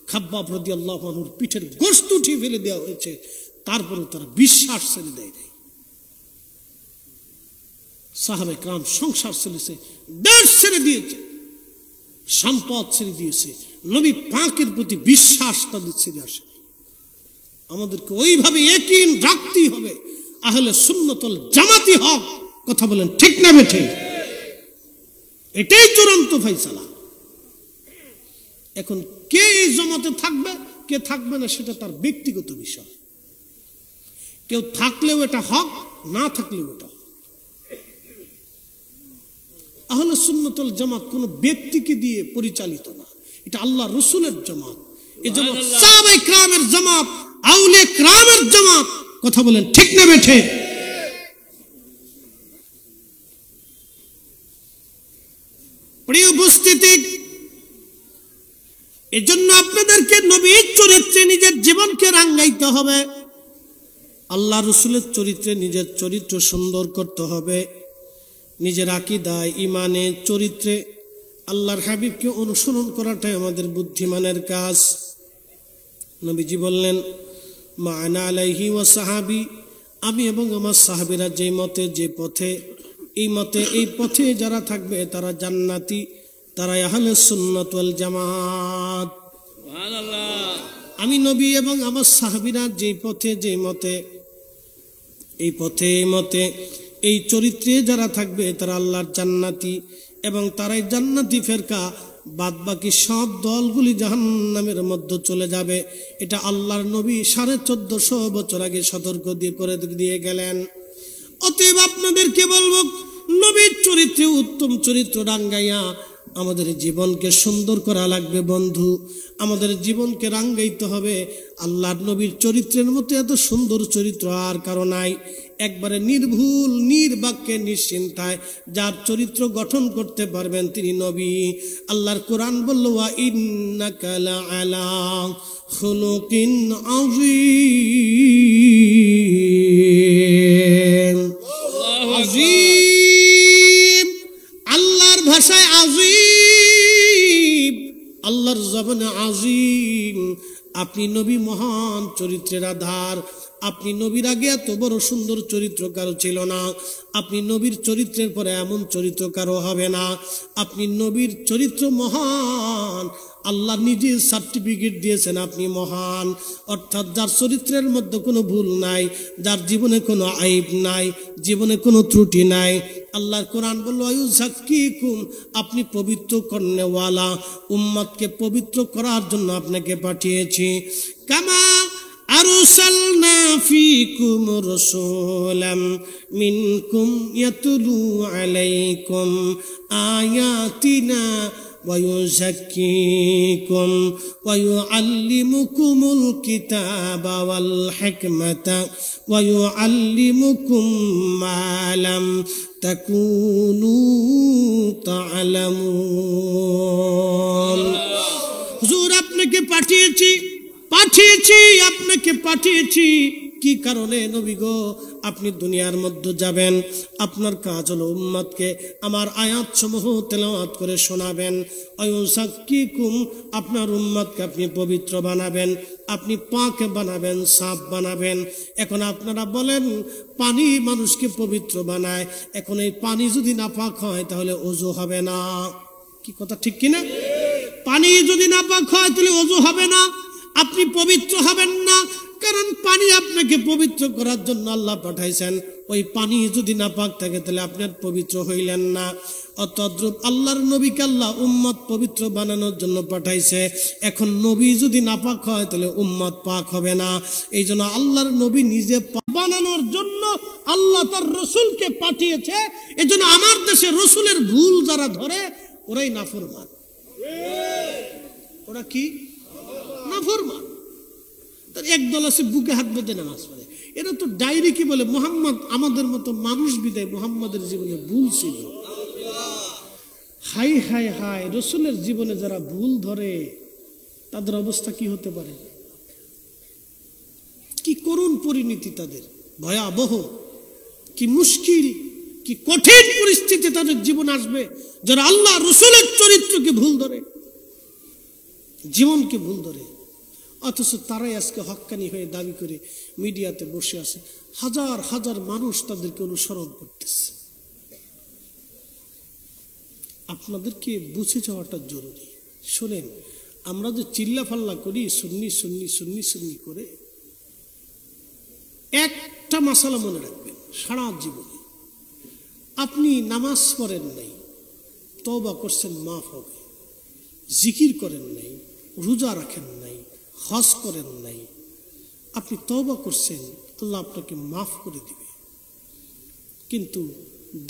খাব্বাব রাদিয়াল্লাহু আনহুর পিঠের গোশত উঠিয়ে ফেলে দেওয়া হয়েছে, তারপরে তারা বিশ্বাস ছেড়ে দেয় নাই। সাহাবায়ে কেরাম সংসার ছেড়েছে, দেশ ছেড়ে দিয়েছে, সম্পদ ছেড়ে দিয়েছে, নবী পাকের প্রতি বিশ্বাস তাদের ছেড়ে আসে। আমাদেরকে ওইভাবে ইয়াকিন রাখতেই হবে, আহলে সুন্নাতুল জামাতি হক। কথা বলেন ঠিক না বেঠে? এটাই চূড়ান্ত ফয়সালা। এখন কে এই জামাতে থাকবে, কে থাকবে না, সেটা তার ব্যক্তিগত বিষয়। কেউ থাকলেও এটা হক, না থাকলেও এটা হক। আহলে সুন্নাতুল জামাত কোন ব্যক্তিকে দিয়ে পরিচালিত না, এটা আল্লাহ রসুলের জামাত। এজন্য সাহাবায়ে কেরামের জামাত, আউলিয়া কেরামের জামাত। কথা বলেন ঠিক না বেঠে? প্রিয় উপস্থিতি, এজন্য আপনাদেরকে নবীর চরিত্রে নিজের জীবনকে রাঙ্গাইতে হবে, আল্লাহ রসুলের চরিত্রে নিজের চরিত্র সুন্দর করতে হবে, নিজের আকীদায়, ইমানে, চরিত্রে আল্লাহর হাবিবকে অনুসরণ করাটাই আমাদের বুদ্ধিমানের কাজ। নবীজি বললেন, মা আনা আলাইহি ওয়া সাহাবী, আমি এবং আমার সাহাবীরা যে মতে, যে পথে, এই পথে যারা থাকবে তারা জান্নাতি, তারা আহলে সুন্নাত ওয়াল জামাত। সুবহানাল্লাহ। আমি নবী এবং আমার সাহাবীরা যে পথে, যে মতে, এই পথে, এই মতে, এই চরিত্রে যারা থাকবে তারা আল্লাহর জান্নাতি, এবং তারাই জান্নাতি ফেরকা। বাদ বাকি সব দলগুলি জাহান্নামের মধ্যে চলে যাবে। এটা আল্লাহর নবী 1450 বছর আগে সতর্ক করে দিয়ে গেলেন। অতএব আপনাদেরকে বলবো, নবীর চরিত্রে উত্তম চরিত্র রাঙ্গাইয়া আমাদের জীবনকে সুন্দর করা লাগবে বন্ধু। আমাদের জীবনকে রাঙ্গাইতে হবে আল্লাহর নবীর চরিত্রের মতো। এত সুন্দর চরিত্র আর কারো নাই। একবারে নির্ভুল, নির্বাক্যে, নিশ্চিন্তায় যার চরিত্র গঠন করতে পারবেন তিনি নবী। আল্লাহর কোরআন বলল, ওয়া ইন্নাকা লাআলা খুলুকিন আযীম। আযীম আল্লাহর ভাষায় আযীম, আল্লাহর জবানে আযীম। আপনি নবী মহান চরিত্রের আধার। আপনি নবীর আগে এত বড় সুন্দর চরিত্র কারো ছিল না। আপনি নবীর চরিত্রের পরে এমন চরিত্র কারো হবে না। আপনি নবীর চরিত্র মহান। আল্লাহ নিজে সার্টিফিকেট দিয়েছেন আপনি মহান। অর্থাৎ যার চরিত্রের মধ্যে কোনো ভুল নাই, যার জীবনে কোনো আইব নাই, জীবনে কোনো ত্রুটি নাই। আল্লাহর কোরআন বলল, ইউযাক্কিকুম, আপনি পবিত্র করনেওয়ালা। উম্মতকে পবিত্র করার জন্য আপনাকে পাঠিয়েছি। কামা আরসালনা ফীকুম রাসূলাম মিনকুম ইয়াতলু আলাইকুম আয়াতিনা ওয়া ইউযাক্কিকুম ওয়া ইউআল্লিমুকুমুল কিতাবা ওয়াল হিকমাতা ওয়া ইউআল্লিমুকুম মা লাম তাকুনু তা'লামুন। হুজুর, আপনাকে পাঠিয়েছি, আপনাকে পাঠিয়েছি। কি কারণে নবী গো? আপনি দুনিয়ার মধ্যে যাবেন, আপনার কাজ হলো উম্মতকে আমার আয়াত সমূহ তেলাওয়াত করে শোনাবেন। আয়ুযাক্কিকুম, আপনার উম্মতকে আপনি পবিত্র বানাবেন, আপনি পাক বানাবেন, সাফ বানাবেন। এখন আপনারা বলেন, পানি মানুষকে পবিত্র বানায়। এখন এই পানি যদি নাপাক হয় তাহলে ওযু হবে না। কি কথা ঠিক কিনা? পানি যদি নাপাক হয় তাহলে ওযু হবে না, আপনি পবিত্র হবেন না। কারণ পানি আপনাকে পবিত্র করার জন্য আল্লাহ পাঠাইছেন। ওই পানি যদি নাপাক থাকে তাহলে আপনার পবিত্র হইলেন না। অতদ্রুপ আল্লাহর নবীকে আল্লাহ উম্মত পবিত্র বানানোর জন্য পাঠাইছে। এখন নবী যদি নাপাক হয় তাহলে উম্মত পাক হবে না। এই জন্য আল্লাহর নবী নিজে বানানোর জন্য আল্লাহ তার রসুলকে পাঠিয়েছে। এই জন্য আমার দেশে রসুলের ভুল যারা ধরে ওরাই নাফরমান। ওরা কি নাফরমান। তার একদল আছে বুকে হাত বেঁধে নামাজ পড়ে, এরা তো ডায়েরি কি বলে মুহাম্মদ আমাদের মতো মানুষ বিদায় মুহাম্মাদের জীবনে ভুল ছিল। হাই হাই হাই, রসুলের জীবনে যারা ভুল ধরে তাদের অবস্থা কি হতে পারে, কি করুণ পরিণতি তাদের, ভয়াবহ, কি মুশকিল, কি কঠিন পরিস্থিতি তাদের জীবন আসবে যারা আল্লাহ রসুলের চরিত্রকে ভুল ধরে, জীবনকে ভুল ধরে। অথচ তারাই আজকে হক্কানি হয়ে দাবি করে মিডিয়াতে বসে আছে, হাজার হাজার মানুষ তাদেরকে অনুসরণ করতেছে। আপনাদেরকে বুঝে যাওয়াটা জরুরি। শোনেন, আমরা যে চিল্লা ফাল্লা করি সুন্নি সুন্নি সুন্নি সুন্নি করে, একটা মাসালা মনে রাখবেন, সারা জীবনে আপনি নামাজ পড়েন নাই, তওবা করছেন মাফ হবে, জিকির করেন নাই, রোজা রাখেন নাই, হজ করেন নাই, আপনি তওবা করছেন, আল্লাহ আপনাকে মাফ করে দিবে। কিন্তু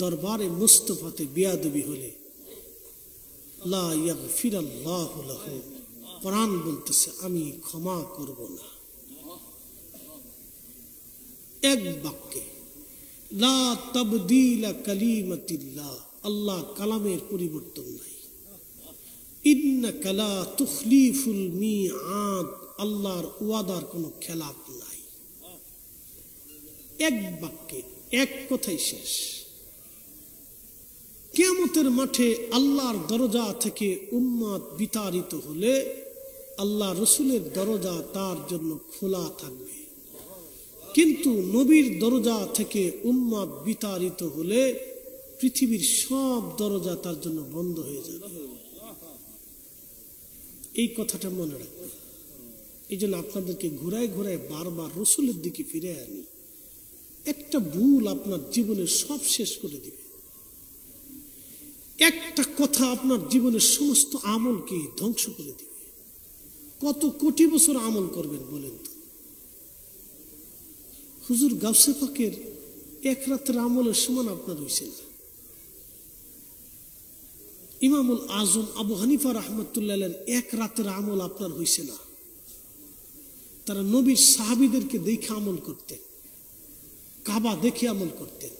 দরবারে মুস্তফাতে বিয়াদবি হলে লা ইয়াগফিরাল্লাহু লাহু, কোরআন বলতেছে আমি ক্ষমা করব না। এক বাক্যে লা তাবদীলা কালিমাতিল্লাহ, আল্লাহ কালামের পরিবর্তন নাই। ইন্নাকা লা তুখলিফুল মিআদ, আল্লাহর ওয়াদার কোনো খেলাপ নাই। এক বাক্যে এক কথাই শেষ। কিয়ামতের মাঠে আল্লাহর দরজা থেকে উম্মত বিতাড়িত হলে আল্লাহ রসুলের দরজা তার জন্য খোলা থাকবে, কিন্তু নবীর দরজা থেকে উম্মত বিতাড়িত হলে পৃথিবীর সব দরজা তার জন্য বন্ধ হয়ে যাবে। এই কথাটা মনে রাখবেন। এই জন্য আপনাদেরকে ঘুরায় ঘুরায় বারবার রসুলের দিকে ফিরে আনি। একটা ভুল আপনার জীবনের সব শেষ করে দিবে, একটা কথা আপনার জীবনের সমস্ত আমলকে ধ্বংস করে দিবে। কত কোটি বছর আমল করবেন বলেন তো? হুজুর গাউসে পাকের এক রাতের আমলের সমান আপনার হয়েছে না। ইমামুল আজম আবু হানিফা রাহমাতুল্লাহ এক রাতের আমল আপনার হয়েছে না। তারা নবীর সাহাবীদেরকে দেখে আমল করতেন, কাবা দেখে আমল করতেন,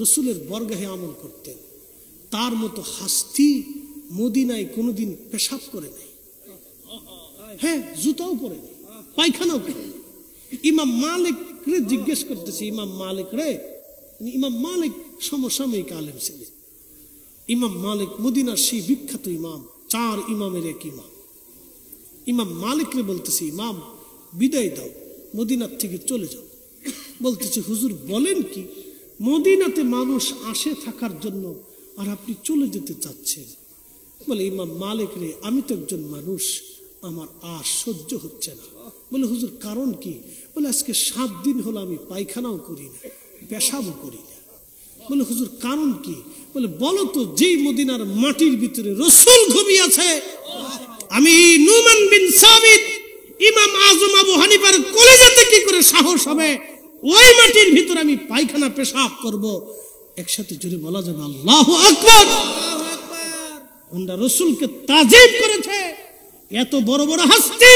রসুলের বরগাহে আমল করতেন। তার মতো হাস্তি মদিনায় কোনোদিন পেশাব করে নাই, হ্যাঁ জুতাও পরে নাই, পায়খানাও করে নাই। ইমাম মালিক রে জিজ্ঞেস করতেছে, ইমাম মালিক রে, ইমাম মালিক সমসাময়িক আলেম ছিলেন। ইমাম মালিক মদিনার সেই বিখ্যাত ইমাম, 4 ইমামের এক ইমাম। ইমাম মালিক রে বলতেছে, ইমাম বিদায় দাও, মদিনার থেকে চলে যাও। বলতেছে, হুজুর বলেন কি, মদিনাতে মানুষ আসে থাকার জন্য আর আপনি চলে যেতে চাচ্ছেন? বলে, ইমাম মালিক রে, আমি তো একজন মানুষ, আমার আর সহ্য হচ্ছে না। বলে, হুজুর কারণ কি? বলে, আজকে 7 দিন হলো আমি পায়খানাও করি না, পেশাবও করি না। বলে, হুজুর কারণ কি? বলে, বলো তো, যেই মদিনার মাটির ভিতরে রসুল ঘুমিয়ে আছে, আমি নুমান বিন সাবিত ইমাম আজম আবু হানিফার কলেজাতে কি করে সাহস হবে ওই মাটির ভিতরে আমি পায়খানা পেশাব করব? একসাথে জোরে বলা যাবে আল্লাহু আকবার। ওরা রসুলকে তাজিম করেছে, এত বড় বড় হাস্তি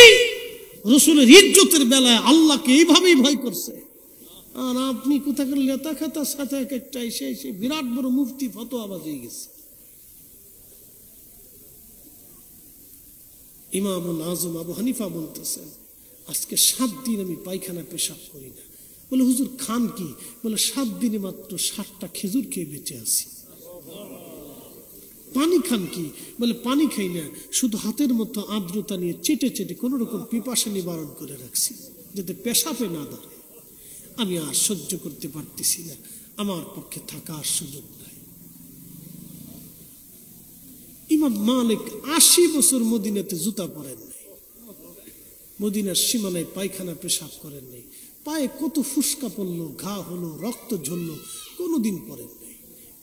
রসুলের ইজ্জতের বেলায় আল্লাহকে এইভাবেই ভয় করছে। আর আপনি কোথাকার লেতা খাতার সাথে এক একটা এসে এসে বিরাট বড় মুফতি ফতোয়াবাজ হয়ে গেছে। ইমামুল আজম আবু হানিফা বলতেছেন, আজকে 7 দিন আমি পায়খানা পেশাব করি না। বলে, হুজুর খান কি? বলে, 7 দিনে মাত্র 7টা খেজুর খেয়ে বেঁচে আছি। পানি খান কি? বলে, পানি খাই না, শুধু হাতের মতো আর্দ্রতা নিয়ে চেটে চেটে কোন রকম পিপাসা নিবারণ করে রাখছি, যাতে পেশাবে না ধরে। আমি আর সহ্য করতে পারতেছি না, আমার পক্ষে থাকার সুযোগ নাই। ইমাম মালিক 80 বছর মদিনাতে জুতা পরেন নাই, মদিনার সীমানায় পায়খানা পেশাব করেন নাই, পায়ে কত ফুসকা পড়লো, ঘা হলো, রক্ত ঝরলো, কোনোদিন পরেন নাই।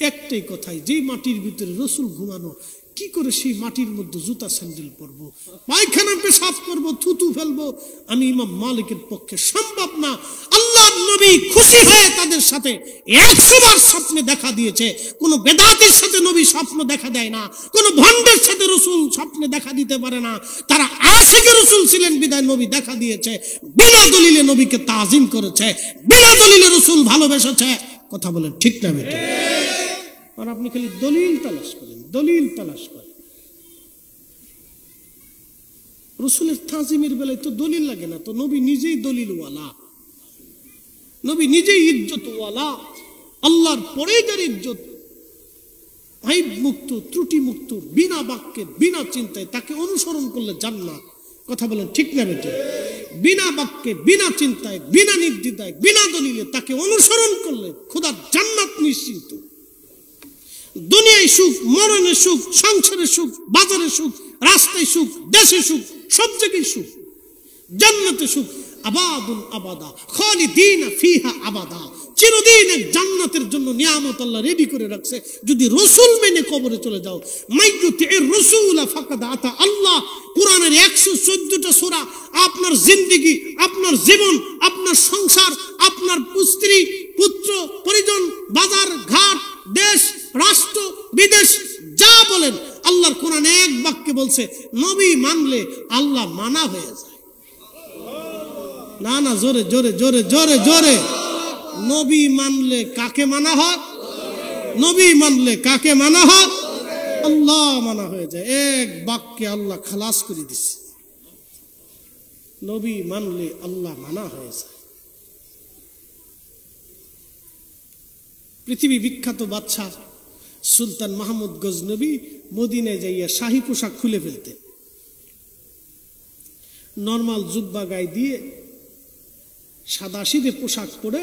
একটাই কথাই, যেই মাটির ভিতরে রসুল ঘুমানো, কি করে সেই মাটির মধ্যে জুতা স্যান্ডেল পরবো, পায়খানা পেশাব করবো, থুতু ফেলবো? আমি ইমাম মালিকের পক্ষে সম্ভব না। আল্লাহর নবী খুশি হয়ে তাদের সাথে 100 বার স্বপ্নে দেখা দিয়েছে। কোন বেদাতের সাথে নবী স্বপ্ন দেখা দেয় না, কোন ভণ্ডের সাথে রসুল স্বপ্ন স্বপ্নে দেখা দিতে পারে না, তারা আশিকে রাসূল ছিলেন বিদায় নবী দেখা দিয়েছে, বিনা দলিলে নবীকে তাজিম করেছে, বিনা দলিলে রাসূল ভালোবেসেছে। কথা বলেন ঠিক না বেটা? আর আপনি খালি দলিল তালাশ করেন, দলিল তালাশ করেন। রাসূলের তাজিমের বেলায় তো দলিল লাগে না, তো নবী নিজেই দলিলওয়ালা, নবী নিজেই ইজ্জতওয়ালা। আল্লাহর পরে যার ইজ্জত, আইব মুক্ত, ত্রুটি মুক্ত, বিনা বাক্যে বিনা চিন্তায় তাকে অনুসরণ করলে জান্নাত। কথা বলেন ঠিক না বেটা? বিনা বাক্যে বিনা চিন্তায় বিনা নির্দ্বিধায় বিনা দলিলে তাকে অনুসরণ করলে খোদার জান্নাত নিশ্চিন্ত। দুনিয়ায় সুখ, মরণে সুখ, সংসারে সুখ, বাজারে সুখ, রাস্তায় সুখ, দেশে সুখ, সব জায়গায় সুখ, জান্নাতে সুখ। আবাদুন আবাদা খালিদিনা ফিহা আবাদা, চিরদিন এক জান্নাতের জন্য নিয়ামত আল্লাহ রেডি করে রাখছে যদি রাসূল মেনে কবরে চলে যাও। মাইয়ুতির রাসূল ফাকাদ আতা আল্লাহ। কোরআনের 114টা সূরা আপনার জিন্দেগি, আপনার জীবন, আপনার সংসার, আপনার স্ত্রী, পুত্র, পরিজন, বাজার ঘাট, দেশ, রাষ্ট্র, বিদেশ যা বলেন আল্লাহর কোরআন এক বাক্যে বলছে, নবী মানলে আল্লাহ মানা হয়ে যায়। না না, জোরে জোরে জোরে জোরে জোরে। নবী মানলে কাকে মানা হয়? নবী মানলে কাকে মানা হয়? আল্লাহ মানা হয়ে যায়। এক বাক্যে আল্লাহ খালাস করে দিচ্ছে, নবী মানলে আল্লাহ মানা হয়ে যায়। পৃথিবী বিখ্যাত বাদশাহ সুলতান মাহমুদ গজনবী মদিনায় যাইয়া শাহী পোশাক খুলে ফেলতেন। নরমাল জুব্বা গায়ে দিয়ে সাদা সিধে পোশাক পরে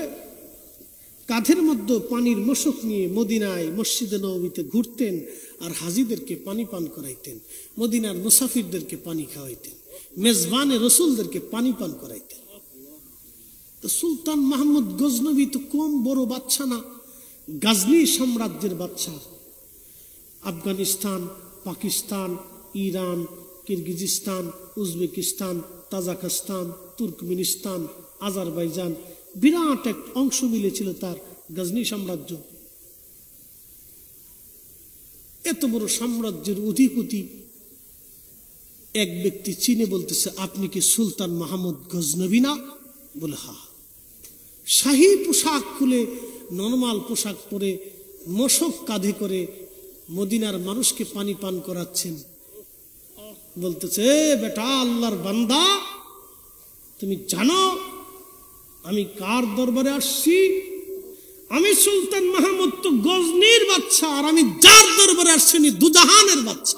কাঁধের মধ্যে পানির মশক নিয়ে মদিনায় মসজিদে নববীতে ঘুরতেন আর হাজিদেরকে পানি পান করাইতেন, মদিনার মুসাফিরদেরকে পানি খাওয়াইতেন, মেজবানে রসুলদেরকে পানি পান করাইতেন। তো সুলতান মাহমুদ গজনবী তো কম বড় বাদশা না, গাজনী সাম্রাজ্যের বাদশা। Afghanistan, Pakistan, Iran, Kyrgyzstan, Uzbekistan, Tajikistan, Turkmenistan, Azerbaijan, বিরাট এক অংশ মিলেছিল তার গজনী সাম্রাজ্য। এত বড় সাম্রাজ্যের অধিপতি এক ব্যক্তি চীনে বলতেছে, আপনি কি সুলতান মাহমুদ গজনবী না? বলে হা। শাহী পোশাক খুলে নরমাল পোশাক পরে মশক কাঁধে করে মদিনার মানুষকে পানি পান করাচ্ছেন। বলতেছে, বেটা আল্লাহর বান্দা, তুমি জানো আমি কার দরবারে আসছি? আমি সুলতান মাহমুদ তো গজনীর বাদশা, আর আমি যার দরবারে আসছি দুজাহানের বাদশা।